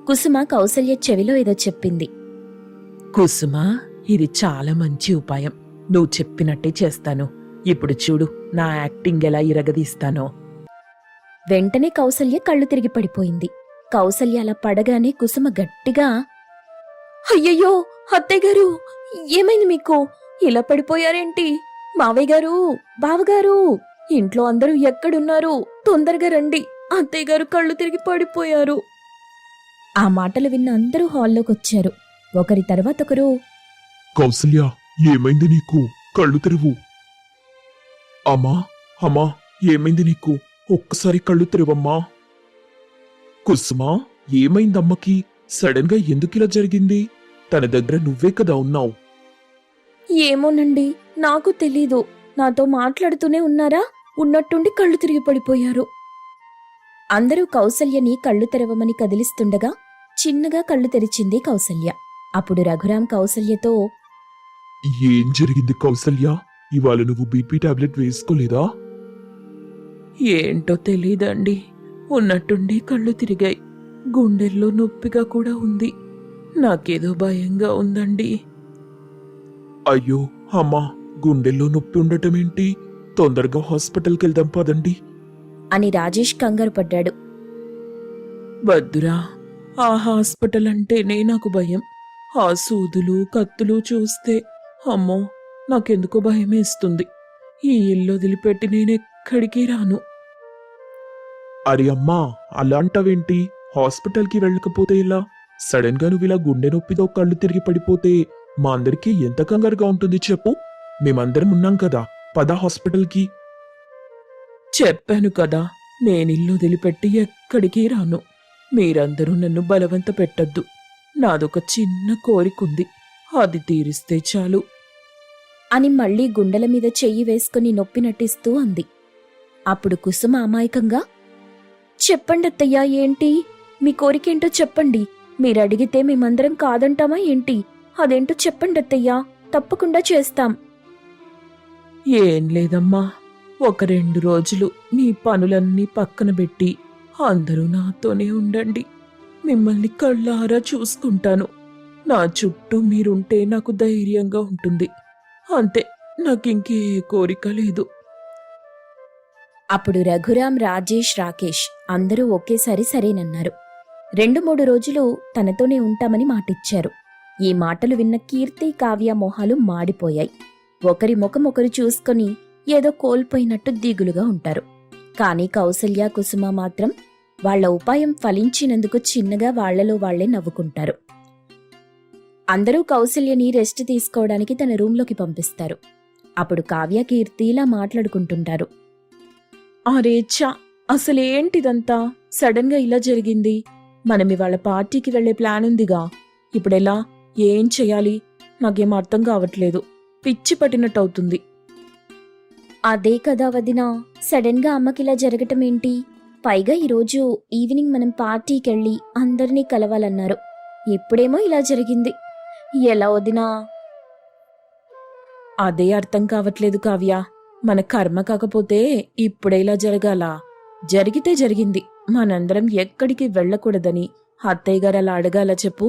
[SPEAKER 1] కుసుమ కౌసల్య చెవిలో ఏదో చెప్పింది.
[SPEAKER 3] కుసుమా, ఇది చాలా మంచి ఉపాయం. నువ్వు చెప్పినట్టే చేస్తాను. ఇప్పుడు చూడు నా యాక్టింగ్ ఎలా ఇరగదీస్తానో.
[SPEAKER 1] వెంటనే కౌసల్య కళ్ళు తిరిగి పడిపోయింది. కౌసల్య అలా పడగానే కుసుమ గట్టిగా, అయ్యయ్యో అత్తయ్య గారు, ఏమైంది మీకు? ఇలా పడిపోయారేంటి? మావయ్య గారు, బావగారు, ఇంట్లో అందరూ ఎక్కడున్నారు? తొందరగా రండి, అత్తయ్య గారు కళ్ళు తిరిగి పడిపోయారు. ఆ మాటలు విన్న అందరూ హాల్లోకొచ్చారు. ఒకరి తర్వాత ఒకరు,
[SPEAKER 2] కౌసల్య, ఏమైంది నీకు? కళ్ళు తెరువు. అమ్మా, అమ్మా, ఏమైంది నీకు? ఒక్కసారి కళ్ళు తెరువమ్మా. కుసుమా, ఏమైందమ్మకి? సడన్ గా ఎందుకిలా జరిగింది? తన దగ్గర నువ్వే కదా ఉన్నావు.
[SPEAKER 1] ఏమోనండి, నాకు తెలీదు. నాతో మాట్లాడుతూనే ఉన్నారా, ఉన్నట్టుండి కళ్ళు తిరిగి పడిపోయారు. అందరూ కౌసల్యని కళ్ళు తెరవమని కదిలిస్తుండగా చిన్నగా కళ్ళు తెరిచింది కౌసల్య. అప్పుడు రఘురాం కౌసల్యతో,
[SPEAKER 2] ఏం జరిగింది కౌసల్య? ఇవాళ నువ్వు బీపీ టాబ్లెట్ వేసుకోలేదా?
[SPEAKER 3] ఏంటో తెలీదండి, ఉన్నట్టుండి కళ్ళు తిరిగాయి. గుండెల్లో నొప్పిగా కూడా ఉంది. నాకేదో భయంగా ఉందండి.
[SPEAKER 2] అయ్యో అమ్మా, గుండెల్లో నొప్పి ఉండటం ఏంటి? తొందరగా హాస్పిటల్కి వెళ్దాం పదండి.
[SPEAKER 1] అని రాజేష్ కంగారు పడ్డాడు.
[SPEAKER 3] వద్దురా, ఆ హాస్పిటల్ అంటేనే నాకు భయం. ఆ సూదులు కత్తులు చూస్తే అమ్మో, నాకెందుకో భయమేస్తుంది. ఈ ఇల్లు వదిలిపెట్టి నేనెక్కడికి రాను.
[SPEAKER 2] అరే అమ్మా, అలాంటవేంటి? హాస్పిటల్కి వెళ్ళకపోతే ఇలా? సడన్ గా నువ్వు ఇలా గుండె నొప్పితో కళ్ళు తిరిగి పడిపోతే మా అందరికీ ఎంత కంగారుగా ఉంటుంది చెప్పు. మేమందరం ఉన్నాం కదా, పద హాస్పిటల్కి.
[SPEAKER 3] చెప్పాను కదా, నేనిల్లు వదిలిపెట్టి ఎక్కడికి రాను. మీరందరూ నన్ను బలవంత పెట్టద్దు. నాదొక చిన్న కోరికుంది, అది తీరిస్తే చాలు.
[SPEAKER 1] అని మళ్లీ గుండెల మీద చెయ్యి వేసుకుని నొప్పి నటిస్తూ అంది. అప్పుడు కుసుమ అమాయకంగా, చెప్పండత్తయ్యా, ఏంటి మీ కోరికేంటో చెప్పండి. మీరడిగితే మేమందరం కాదంటామా ఏంటి? అదేంటో చెప్పండత్తయ్యా, తప్పకుండా చేస్తాం.
[SPEAKER 3] ఏం లేదమ్మా, ఒక 2 రోజులు మీ పనులన్నీ పక్కన పెట్టి అందరూ నాతోనే ఉండండి. మిమ్మల్ని కళ్ళారా చూసుకుంటాను. నా చుట్టూ మీరుంటే నాకు ధైర్యంగా ఉంటుంది. అంతే, నాకింకే కోరిక లేదు.
[SPEAKER 1] అప్పుడు రఘురాం, రాజేష్, రాకేష్ అందరూ ఒకేసారి సరేనన్నారు. 2-3 రోజులు తనతోనే ఉంటామని మాటిచ్చారు. ఈ మాటలు విన్న కీర్తి, కావ్య మొహాలు మాడిపోయాయి. ఒకరి ముఖం ఒకరు చూసుకొని ఏదో కోల్పోయినట్టు దిగులుగా ఉంటారు. కాని కౌసల్య, కుసుమ మాత్రం వాళ్ల ఉపాయం ఫలించినందుకు చిన్నగా వాళ్లలో వాళ్లే నవ్వుకుంటారు. అందరూ కౌసల్యని రెస్ట్ తీసుకోవడానికి తన రూంలోకి పంపిస్తారు. అప్పుడు కావ్య, కీర్తి ఇలా మాట్లాడుకుంటుంటారు.
[SPEAKER 3] అరేచ్చా, అసలేంటిదంతా? సడన్ గా ఇలా జరిగింది. మనం ఇవాళ పార్టీకి వెళ్లే ప్లాన్ ఉందిగా, ఇప్పుడెలా? ఏం చెయ్యాలి? నాకేం అర్థం కావట్లేదు. పిచ్చి పట్టినట్టవుతుంది.
[SPEAKER 1] అదే కదా వదినా, సడన్ గా అమ్మకిలా జరగటమేంటి? పైగా ఈరోజు ఈవినింగ్ మనం పార్టీకెళ్ళి అందరినీ కలవాలన్నారు. ఇప్పుడేమో ఇలా జరిగింది. ఎలా వదినా?
[SPEAKER 3] అదే అర్థం కావట్లేదు కావ్య. మన కర్మ కాకపోతే ఇప్పుడే ఇలా జరగాలా? జరిగితే జరిగింది. మనందరం ఎక్కడికి వెళ్ళకూడదని అత్తయ్య గారు అలా అడగాల చెప్పు?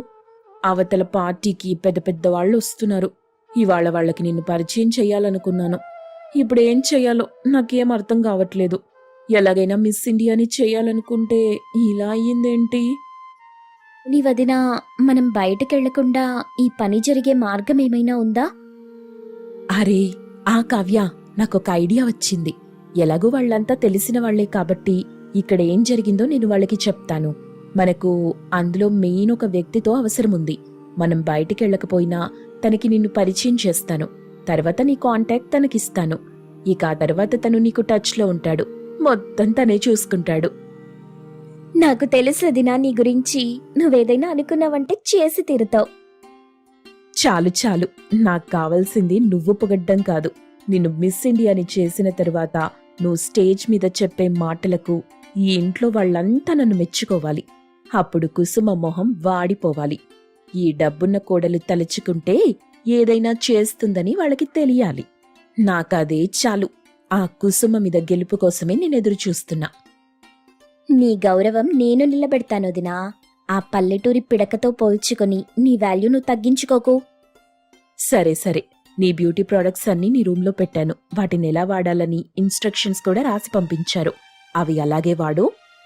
[SPEAKER 3] అవతల పార్టీకి పెద్ద పెద్ద వాళ్ళు వస్తున్నారు. ఇవాళ వాళ్ళకి నిన్ను పరిచయం చెయ్యాలనుకున్నాను. ఇప్పుడేం చెయ్యాలో నాకేం అర్థం కావట్లేదు. ఎలాగైనా మిస్ ఇండియాని చేయాలనుకుంటే ఇలా అయ్యిందేంటి?
[SPEAKER 1] నీ వదిన, మనం బయటకెళ్లకుండా ఈ పని జరిగే మార్గం ఏమైనా ఉందా?
[SPEAKER 3] అరే ఆ కావ్య, నాకొక ఐడియా వచ్చింది. ఎలాగూ వాళ్ళంతా తెలిసిన వాళ్లే కాబట్టి ఇక్కడ ఏం జరిగిందో నేను వాళ్ళకి చెప్తాను. మనకు అందులో మెయిన్ ఒక వ్యక్తితో అవసరముంది. మనం బయటికెళ్ళకపోయినా తనకి నిన్ను పరిచయం చేస్తాను. తర్వాత నీ కాంటాక్ట్ తనకిస్తాను. ఇక ఆ తర్వాత తను నీకు టచ్లో ఉంటాడు. మొత్తం తనే చూసుకుంటాడు.
[SPEAKER 1] నాకు తెలుసు వదినా, నీ గురించి నువ్వేదైనా అనుకున్నావంటే చేసి తీరుతావు.
[SPEAKER 3] చాలు చాలు, నాకు కావాల్సింది నువ్వు పొగడ్డం కాదు. నిన్ను మిస్ ఇండియాని చేసిన తరువాత నువ్వు స్టేజ్ మీద చెప్పే మాటలకు ఈ ఇంట్లో వాళ్ళంతా నన్ను మెచ్చుకోవాలి. అప్పుడు కుసుమ మొహం వాడిపోవాలి. ఈ డబ్బున్న కోడలు తలుచుకుంటే ఏదైనా చేస్తుందని వాళ్ళకి తెలియాలి. నాకదే చాలు. ఆ కుసుమ మీద గెలుపు కోసమే నేనెదురు చూస్తున్నా.
[SPEAKER 1] నీ గౌరవం నేను నిలబెడతాను వదినా. ఆ పల్లెటూరి పిడకతో పోల్చుకొని నీ వాల్యూ నువ్వు తగ్గించుకోకు.
[SPEAKER 3] సరే సరే, నీ బ్యూటీ ప్రొడక్ట్స్ అన్నీ నీ రూమ్లో పెట్టాను. వాటిని ఎలా వాడాలని ఇన్స్ట్రక్షన్స్ కూడా రాసి పంపించారు. అవి అలాగే వాడు.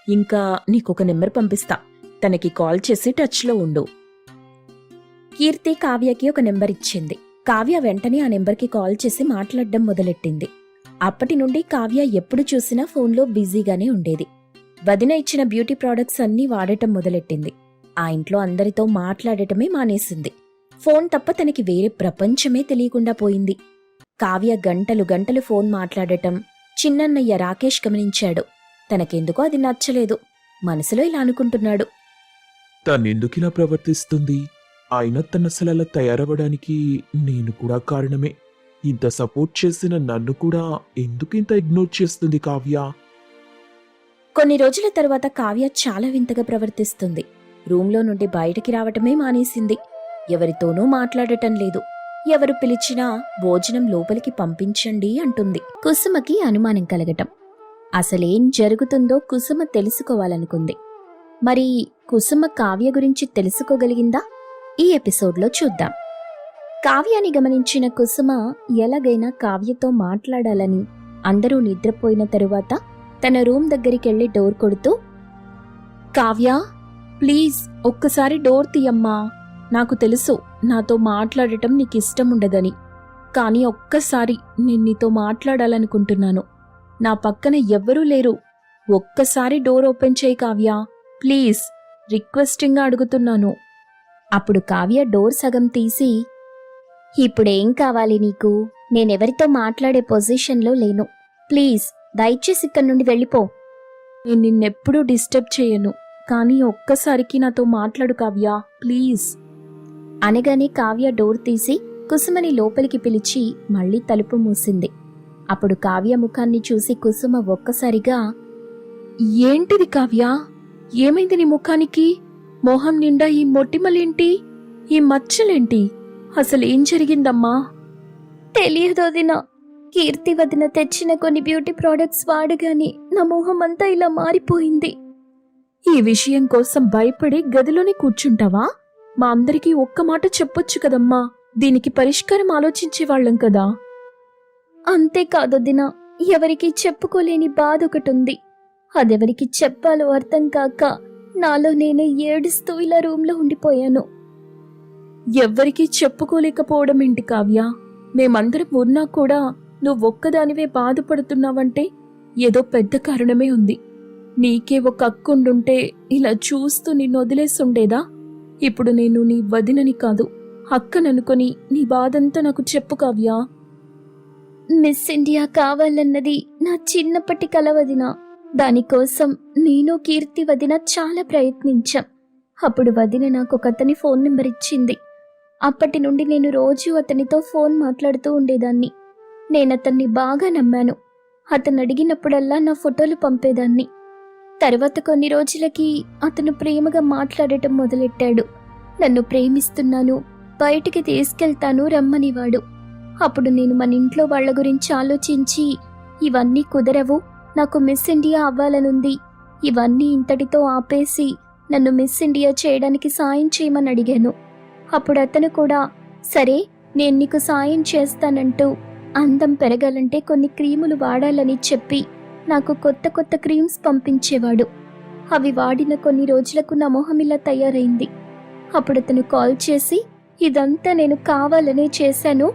[SPEAKER 3] ఇంకా నీకొక నెంబర్ పంపిస్తా. తనకి కాల్ చేసి టచ్లో ఉండు.
[SPEAKER 1] కీర్తి కావ్యకి ఒక నెంబర్ ఇచ్చింది. కావ్య వెంటనే ఆ నెంబర్కి కాల్ చేసి మాట్లాడడం మొదలెట్టింది. అప్పటి నుండి కావ్య ఎప్పుడు చూసినా ఫోన్లో బిజీగానే ఉండేది. వదిన ఇచ్చిన బ్యూటీ ప్రొడక్ట్స్ అన్నీ వాడటం మొదలెట్టింది. ఆ ఇంట్లో అందరితో మాట్లాడటమే మానేసింది. ఫోన్ తప్ప తనకి వేరే ప్రపంచమే తెలియకుండా పోయింది. కావ్య గంటలు గంటలు ఫోన్ మాట్లాడటం చిన్నన్నయ్య రాకేష్ గమనించాడు. తనకెందుకో అది నచ్చలేదు. మనసులో ఇలా అనుకుంటున్నాడు.
[SPEAKER 2] తనెందుకిలా ప్రవర్తిస్తుంది? అయినా తనసలు అలా తయారవ్వడానికి నేను కూడా కారణమే. ఇంత సపోర్ట్ చేసిన నన్ను కూడా ఎందుకింత ఇగ్నోర్ చేస్తుంది కావ్య?
[SPEAKER 1] కొన్ని రోజుల తర్వాత కావ్య చాలా వింతగా ప్రవర్తిస్తుంది. రూంలో నుండి బయటికి రావటమే మానేసింది. ఎవరితోనూ మాట్లాడటం లేదు. ఎవరు పిలిచినా భోజనం లోపలికి పంపించండి అంటుంది. కుసుమకి అనుమానం కలగటం. అసలేం జరుగుతుందో కుసుమ తెలుసుకోవాలనుకుంది. మరి కుసుమ కావ్య గురించి తెలుసుకోగలిగిందా? ఈ ఎపిసోడ్లో చూద్దాం. కావ్యాని గమనించిన కుసుమ ఎలాగైనా కావ్యతో మాట్లాడాలని అందరూ నిద్రపోయిన తరువాత తన రూమ్ దగ్గరికెళ్లి డోర్ కొడుతూ,
[SPEAKER 3] కావ్య, ప్లీజ్ ఒక్కసారి డోర్ తీయమ్మా. నాకు తెలుసు నాతో మాట్లాడటం నీకిష్టం ఉండదని, కానీ ఒక్కసారి నేను నీతో మాట్లాడాలనుకుంటున్నాను. నా పక్కన ఎవ్వరూ లేరు. ఒక్కసారి డోర్ ఓపెన్ చేయి కావ్య, ప్లీజ్, రిక్వెస్టింగ్గా అడుగుతున్నాను.
[SPEAKER 1] అప్పుడు కావ్య డోర్ సగం తీసి, ఇప్పుడేం కావాలి నీకు? నేనెవరితో మాట్లాడే పొజిషన్లో లేను. ప్లీజ్ దయచేసి ఇక్కడి నుండి వెళ్ళిపో.
[SPEAKER 3] నేను నిన్నెప్పుడూ డిస్టర్బ్ చేయను, కానీ ఒక్కసారికి నాతో మాట్లాడు కావ్య, ప్లీజ్.
[SPEAKER 1] అనగానే కావ్య డోర్ తీసి కుసుమని లోపలికి పిలిచి మళ్లీ తలుపు మూసింది. అప్పుడు కావ్య ముఖాన్ని చూసి కుసుమ ఒక్కసారిగా,
[SPEAKER 3] ఏంటిది కావ్య? ఏమైంది నీ ముఖానికి? మొహం నిండా ఈ మొటిమలేంటి? ఈ మచ్చలేంటి? అసలేం జరిగిందమ్మా?
[SPEAKER 1] తెలియదు వదినా. కీర్తి వదిన తెచ్చిన కొన్ని బ్యూటీ ప్రోడక్ట్స్ వాడగానే నా మొహం అంతా ఇలా మారిపోయింది.
[SPEAKER 3] ఈ విషయం కోసం భయపడి గదిలోనే కూర్చుంటావా? మా అందరికీ ఒక్క మాట చెప్పొచ్చు కదమ్మా. దీనికి పరిష్కారం ఆలోచించేవాళ్లం కదా.
[SPEAKER 1] అంతేకాదొదినా, ఎవరికి చెప్పుకోలేని బాధ ఒకటుంది. అదెవరికి చెప్పాలో అర్థం కాక నాలో నేనే ఏడుస్తూ ఇలా రూమ్లో ఉండిపోయాను.
[SPEAKER 3] ఎవ్వరికీ చెప్పుకోలేకపోవడం ఏంటి కావ్య? మేమందరం ఉన్నా కూడా నువ్వొక్కదానివే బాధపడుతున్నావంటే ఏదో పెద్ద కారణమే ఉంది. నీకే ఒక అక్కుండుంటే ఇలా చూస్తూ నిన్ను వదిలేసుండేదా? ఇప్పుడు నేను నీ వదినని కాదు, అక్కననుకొని నీ బాధంతా నాకు చెప్పు కావ్య.
[SPEAKER 1] మిస్ ఇండియా కావాలన్నది నా చిన్నప్పటి కల వదినా. దానికోసం నేను కీర్తి వదిన చాలా ప్రయత్నించాం. అప్పుడు వదిన నాకు ఒక అతని ఫోన్ నెంబర్ ఇచ్చింది. అప్పటి నుండి నేను రోజు అతనితో ఫోన్ మాట్లాడుతూ ఉండేదాన్ని. నేనతన్ని బాగా నమ్మాను. అతను అడిగినప్పుడల్లా నా ఫోటోలు పంపేదాన్ని. తర్వాత కొన్ని రోజులకి అతను ప్రేమగా మాట్లాడటం మొదలెట్టాడు. నన్ను ప్రేమిస్తున్నాను, బయటికి తీసుకెళ్తాను రమ్మనివాడు. అప్పుడు నేను మన ఇంట్లో వాళ్ల గురించి ఆలోచించి, ఇవన్నీ కుదరవు, నాకు మిస్ ఇండియా అవ్వాలనుంది, ఇవన్నీ ఇంతటితో ఆపేసి నన్ను మిస్ ఇండియా చేయడానికి సాయం చేయమని అడిగాను. అప్పుడు అతను కూడా సరే నేను నీకు సాయం చేస్తానంటూ అందం పెరగాలంటే కొన్ని క్రీములు వాడాలని చెప్పి నాకు కొత్త కొత్త క్రీమ్స్ పంపించేవాడు. అవి వాడిన కొన్ని రోజులకు నా మొహం ఇలా తయారైంది. అప్పుడు అతను కాల్ చేసి, ఇదంతా నేను కావాలనే చేశాను,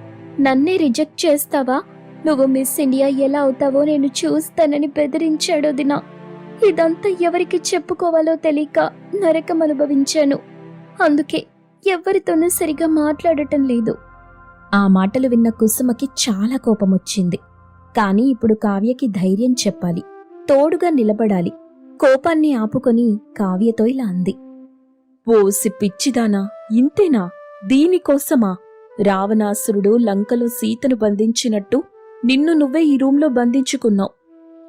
[SPEAKER 1] నన్నే రిజెక్ట్ చేస్తావా, నువ్వు మిస్ ఇండియా ఎలా అవుతావో నేను చూస్తానని బెదిరించాడు వదినా. ఇదంతా ఎవరికి చెప్పుకోవాలో తెలియక నరకం అనుభవించాను. అందుకే ఎవరితోనూ సరిగా మాట్లాడటం లేదు. ఆ మాటలు విన్న కుసుమకి చాలా కోపమొచ్చింది. కానీ ఇప్పుడు కావ్యకి ధైర్యం చెప్పాలి, తోడుగా నిలబడాలి. కోపాన్ని ఆపుకొని కావ్యతో ఇలా అంది.
[SPEAKER 3] ఓసి పిచ్చిదానా, ఇంతేనా? దీనికోసమా? రావణాసురుడు లంకలో సీతను బంధించినట్టు నిన్ను నువ్వే ఈ రూంలో బంధించుకున్నావు.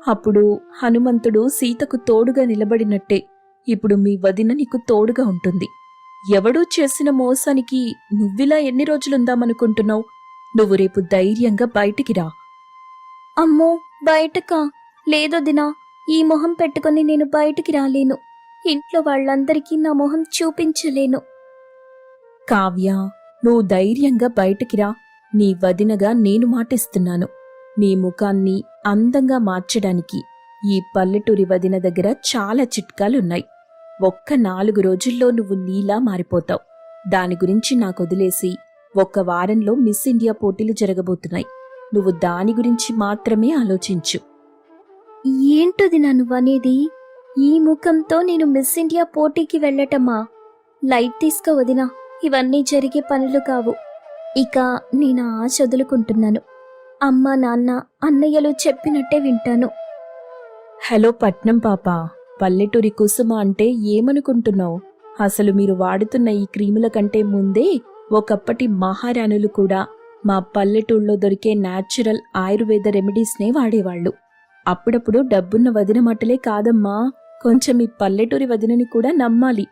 [SPEAKER 3] అప్పుడు హనుమంతుడు సీతకు తోడుగా నిలబడినట్టే ఇప్పుడు మీ వదిన నీకు తోడుగా ఉంటుంది. ఎవడూ చేసిన మోసానికి నువ్విలా ఎన్ని రోజులుందామనుకుంటున్నావు? నువ్వు రేపు ధైర్యంగా బయటికి రా.
[SPEAKER 1] అమ్మో, బయటకా? లేదొదినా, ఈ మొహం పెట్టుకుని నేను బయటికి రాలేను. ఇంట్లో వాళ్ళందరికీ నా మొహం చూపించలేను.
[SPEAKER 3] కావ్య, నువ్వు ధైర్యంగా బయటికి రా. నీ వదినగా నేను మాటిస్తున్నాను. నీ ముఖాన్ని అందంగా మార్చడానికి ఈ పల్లెటూరి వదిన దగ్గర చాలా చిట్కాలున్నాయి. ఒక్క 4 రోజుల్లో నువ్వు నీలా మారిపోతావు. దాని గురించి నాకొదిలేసి 1 వారంలో మిస్ ఇండియా పోటీలు జరగబోతున్నాయి. నువ్వు దాని గురించి మాత్రమే ఆలోచించు.
[SPEAKER 1] ఏంటొదినా నువ్వనేది? ఈ ముఖంతో నేను మిస్ ఇండియా పోటీకి వెళ్ళటమా? లైట్ తీసుకో వదినా, ఇవన్నీ జరిగే పనులు కావు. ఇక నేను ఆశ వదులుకుంటున్నాను. అమ్మ, నాన్న, అన్నయ్యలు చెప్పినట్టే వింటాను.
[SPEAKER 3] హలో పట్నం పాప, పల్లెటూరి కుసుమ అంటే ఏమనుకుంటున్నావు? అసలు మీరు వాడుతున్న ఈ క్రీముల కంటే ముందే ఒకప్పటి మహారాణులు కూడా మా పల్లెటూళ్ళలో దొరికే న్యాచురల్ ఆయుర్వేద రెమెడీస్నే వాడేవాళ్లు. అప్పుడప్పుడు డబ్బున్న వదిన మాటలే కాదమ్మా, కొంచెం ఈ పల్లెటూరి వదినని కూడా నమ్మాలి.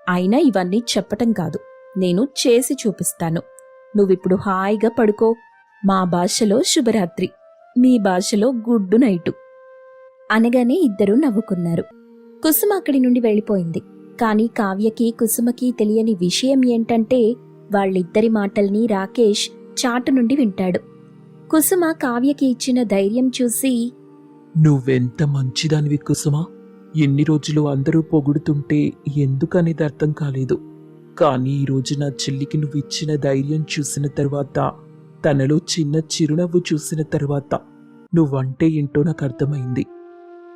[SPEAKER 3] అయినా ఇవన్నీ చెప్పటం కాదు, నేను చేసి చూపిస్తాను. నువ్విప్పుడు హాయిగా పడుకో. మా భాషలో శుభరాత్రి, మీ భాషలో గుడ్డు నైటు
[SPEAKER 1] అనగానే ఇద్దరూ నవ్వుకున్నారు. కుసుమ అక్కడి నుండి వెళ్ళిపోయింది. కాని కావ్యకి, కుసుమకి తెలియని విషయం ఏంటంటే వాళ్ళిద్దరి మాటల్ని రాకేష్ చాటు నుండి వింటాడు. కుసుమ కావ్యకి ఇచ్చిన ధైర్యం చూసి,
[SPEAKER 2] నువ్వెంత మంచిదానివి కుసుమా. ఎన్ని రోజులు అందరూ పొగుడుతుంటే ఎందుకనేది అర్థం కాలేదు. కానీ ఈ రోజు నా చెల్లికి నువ్వు ఇచ్చిన ధైర్యం చూసిన తర్వాత, తనలో చిన్న చిరునవ్వు చూసిన తర్వాత నువ్వంటే ఏంటో నాకు అర్థమైంది.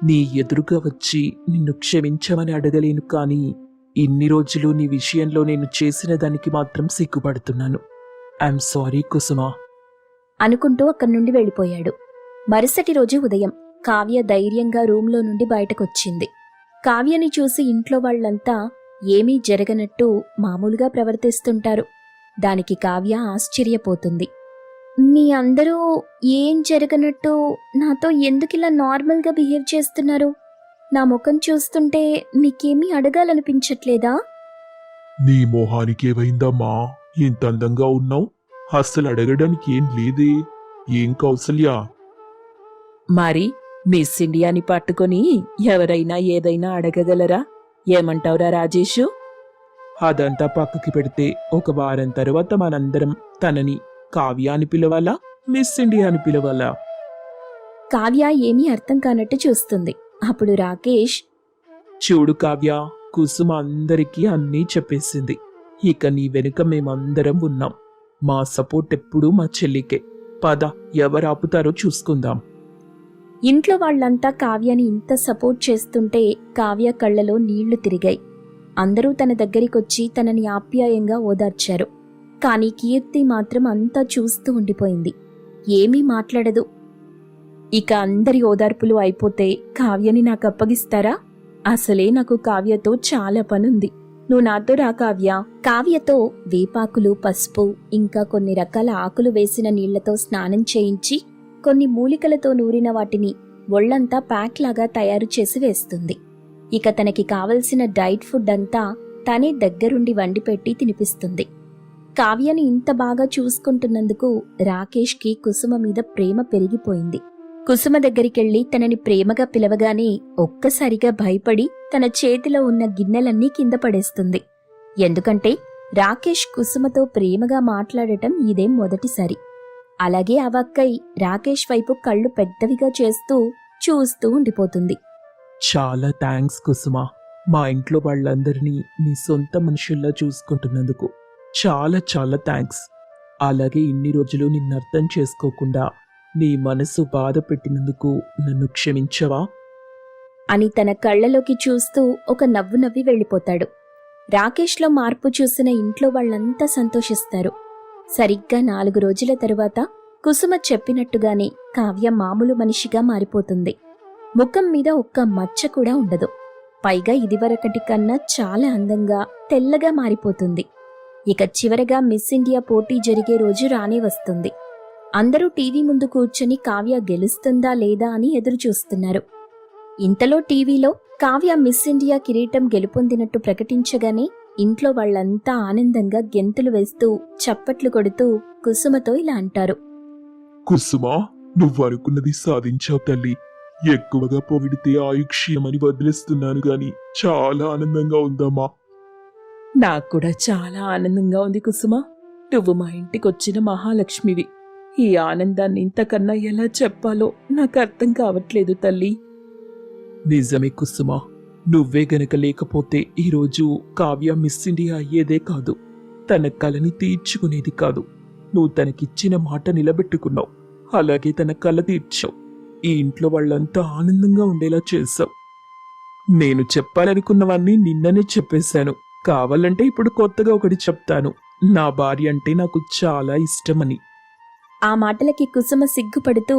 [SPEAKER 2] నీ ఎదురుగా వచ్చి నిన్ను క్షమించమని అడగలేను, కానీ ఇన్ని రోజులు నీ విషయంలో నేను చేసిన దానికి మాత్రం సిగ్గుపడుతున్నాను. ఐఎమ్ సారీ కుసుమా
[SPEAKER 1] అనుకుంటూ అక్కడి నుండి వెళ్ళిపోయాడు. మరుసటి రోజు ఉదయం కావ్య ధైర్యంగా రూంలో నుండి బయటకొచ్చింది. కావ్యని చూసి ఇంట్లో వాళ్లంతా ఏమీ జరగనట్టు మామూలుగా ప్రవర్తిస్తుంటారు. దానికి కావ్య ఆశ్చర్యపోతుంది. మీ అందరూ ఏం జరగనట్టు నాతో ఎందుకిలా నార్మల్గా బిహేవ్ చేస్తున్నారు? నా ముఖం చూస్తుంటే మీకేమీ అడగాలనిపించట్లేదా?
[SPEAKER 2] నీ మొహానికేమైందమ్మా? ఇంత అందంగా ఉన్నావు, అస్సలు అడగడానికి ఏం లేదే. ఏం కౌసల్యా?
[SPEAKER 3] మరి మిస్ ఇండియాని పట్టుకొని ఎవరైనా ఏదైనా అడగగలరా? ఏమంటావురా రాజేషు?
[SPEAKER 2] అదంతా పక్కకి పెడితే 1 వారం తర్వాత మనందరం తనని కావ్య అని పిలవాలా, మిస్ ఇండియా అని పిలవాలా?
[SPEAKER 1] కావ్య ఏమీ అర్థం కానట్టు చూస్తుంది. అప్పుడు రాకేష్,
[SPEAKER 2] చూడు కావ్య, కుసుమ అందరికీ అన్నీ చెప్పేసింది. ఇక నీ వెనుక మేమందరం ఉన్నాం. మా సపోర్ట్ ఎప్పుడూ మా చెల్లికే. పద, ఎవరు ఆపుతారో చూసుకుందాం.
[SPEAKER 1] ఇంట్లో వాళ్లంతా కావ్యని ఇంత సపోర్ట్ చేస్తుంటే కావ్య కళ్లలో నీళ్లు తిరిగాయి. అందరూ తన దగ్గరికొచ్చి తనని ఆప్యాయంగా ఓదార్చారు. కాని కీర్తి మాత్రం అంతా చూస్తూ ఉండిపోయింది. ఏమీ మాట్లాడదు. ఇక అందరి ఓదార్పులు అయిపోతే కావ్యని నాకు అప్పగిస్తారా? అసలే నాకు కావ్యతో చాలా పనుంది. నువ్వు నాతో రా కావ్య. కావ్యతో వేపాకులు, పసుపు, ఇంకా కొన్ని రకాల ఆకులు వేసిన నీళ్లతో స్నానం చేయించి కొన్ని మూలికలతో నూరిన వాటిని ఒళ్లంతా ప్యాక్ లాగా తయారు చేసి వేస్తుంది. ఇక తనకి కావలసిన డైట్ ఫుడ్ అంతా తనే దగ్గరుండి వండిపెట్టి తినిపిస్తుంది. కావ్యని ఇంత బాగా చూసుకుంటున్నందుకు రాకేష్కి కుసుమ మీద ప్రేమ పెరిగిపోయింది. కుసుమ దగ్గరికెళ్లి తనని ప్రేమగా పిలవగానే ఒక్కసారిగా భయపడి తన చేతిలో ఉన్న గిన్నెలన్నీ కింద పడేస్తుంది. ఎందుకంటే రాకేష్ కుసుమతో ప్రేమగా మాట్లాడటం ఇదేం మొదటిసారి. అలాగే అవాక్కై రాకేష్ వైపు కళ్ళు పెద్దవిగా చేస్తూ చూస్తూ ఉండిపోతుంది.
[SPEAKER 2] చాలా థ్యాంక్స్ కుసుమ. మా ఇంట్లో వాళ్ళందరినీ నీ సొంత మనుషుల్లా చూసుకుంటున్నందుకు చాలా చాలా థ్యాంక్స్. అలాగే ఇన్ని రోజులు నిన్ను అర్థం చేసుకోకుండా నీ మనసు బాధ పెట్టినందుకు నన్ను క్షమించవా?
[SPEAKER 1] అని తన కళ్ళలోకి చూస్తూ ఒక నవ్వు నవ్వి వెళ్ళిపోతాడు. రాకేష్లో మార్పు చూసిన ఇంట్లో వాళ్ళంతా సంతోషిస్తారు. సరిగ్గా 4 రోజుల తరువాత కుసుమ చెప్పినట్టుగానే కావ్య మామూలు మనిషిగా మారిపోతుంది. ముఖం మీద ఒక్క మచ్చ కూడా ఉండదు. పైగా ఇదివరకటి కన్నా చాలా అందంగా తెల్లగా మారిపోతుంది. ఇక చివరగా మిస్ ఇండియా పోటీ జరిగే రోజు రానే వస్తుంది. అందరూ టీవీ ముందు కూర్చొని కావ్య గెలుస్తుందా లేదా అని ఎదురు చూస్తున్నారు. ఇంతలో టీవీలో కావ్య మిస్ ఇండియా కిరీటం గెలుపొందినట్టు ప్రకటించగానే ఇంట్లో వాళ్ళంతా ఆనందంగా గెంతులు వేస్తూ చప్పట్లు కొడుతూ కుసుమతో ఇలా అంటారు.
[SPEAKER 2] కుసుమా, నువ్వు అనుకున్నది సాధించావు తల్లి. ఎక్కువగా పొగిడితే ఆయుక్షీయమని వదిలేస్తున్నాను గాని చాలా ఆనందంగా ఉందమ్మా.
[SPEAKER 3] నాకు కూడా చాలా ఆనందంగా ఉంది కుసుమ. నువ్వు మా ఇంటికొచ్చిన మహాలక్ష్మివి. ఈ ఆనందాన్ని ఇంతకన్నా ఎలా చెప్పాలో నాకు అర్థం కావట్లేదు తల్లి.
[SPEAKER 2] నిజమే కుసుమా, నువ్వే గనక లేకపోతే ఈరోజు కావ్య మిస్ ఇండియా అయ్యేదే కాదు. తన కలని తీర్చుకునేది కాదు. నువ్వు తనకిచ్చిన మాట నిలబెట్టుకున్నావు. అలాగే తన కల తీర్చావు. ఈ ఇంట్లో వాళ్ళంతా ఆనందంగా ఉండేలా చేశావు. నేను చెప్పాలనుకున్నవన్నీ నిన్ననే చెప్పేశాను. కావాలంటే ఇప్పుడు కొత్తగా ఒకటి చెప్తాను. నా భార్య అంటే నాకు చాలా ఇష్టమని.
[SPEAKER 1] ఆ మాటలకి కుసుమ సిగ్గుపడుతూ,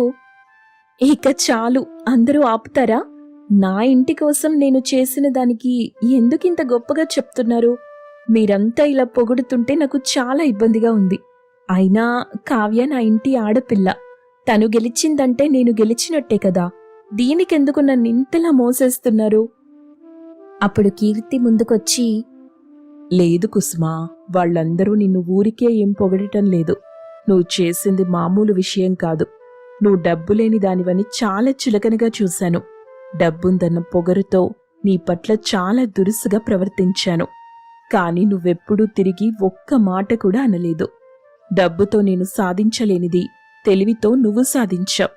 [SPEAKER 1] ఇక చాలు, అందరూ ఆపుతారా? నా ఇంటి కోసం నేను చేసిన దానికి ఎందుకింత గొప్పగా చెప్తున్నారు? మీరంతా ఇలా పొగుడుతుంటే నాకు చాలా ఇబ్బందిగా ఉంది. అయినా కావ్య నా ఇంటి ఆడపిల్ల. తను గెలిచిందంటే నేను గెలిచినట్టే కదా. దీనికెందుకు నన్ను ఇంతలా మోసేస్తున్నారు? అప్పుడు కీర్తి ముందుకొచ్చి,
[SPEAKER 3] లేదు కుసుమా, వాళ్ళందరూ నిన్ను ఊరికే ఏం పొగడటం లేదు. నువ్వు చేసింది మామూలు విషయం కాదు. నువ్వు డబ్బులేని దానివని చాలా చులకనగా చూశాను. డబ్బుందన్న పొగరుతో నీ పట్ల చాలా దురుసుగా ప్రవర్తించాను. కాని నువ్వెప్పుడూ తిరిగి ఒక్క మాట కూడా అనలేదు. డబ్బుతో నేను సాధించలేనిది తెలివితో నువ్వు సాధించావు.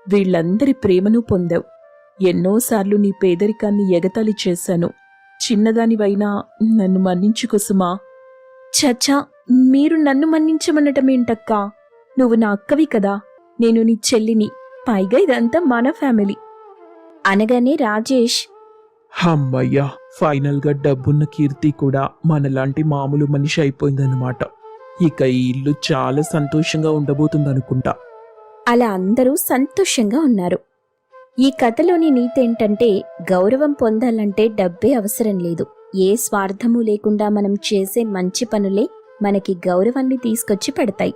[SPEAKER 3] వీళ్ళందరి ప్రేమను పొందావు. ఎన్నోసార్లు నీ పేదరికాన్ని ఎగతాళి చేశాను. చిన్నదానివైనా నన్ను మన్నించు కుసుమా.
[SPEAKER 1] చచ్చా, మీరు నన్ను మన్నించమన్నటమేంటక్కా? నువ్వు నా అక్కవి కదా, నేను నీ చెల్లిని. పైగా ఇదంతా మన ఫ్యామిలీ అనగానే రాజేష్,
[SPEAKER 2] అమ్మయ్యా, ఫైనల్ గా డబ్బున్న కీర్తి కూడా మనలాంటి మామూలు మనిషి అయిపోయిందన్నమాట. ఇక ఈ ఇల్లు చాలా సంతోషంగా ఉండబోతుందనుకుంటా.
[SPEAKER 1] అలా అందరూ సంతోషంగా ఉన్నారు. ఈ కథలోని నీతేంటంటే, గౌరవం పొందాలంటే డబ్బే అవసరం లేదు. ఏ స్వార్థమూ లేకుండా మనం చేసే మంచి పనులే మనకి గౌరవాన్ని తీసుకొచ్చి పెడతాయి.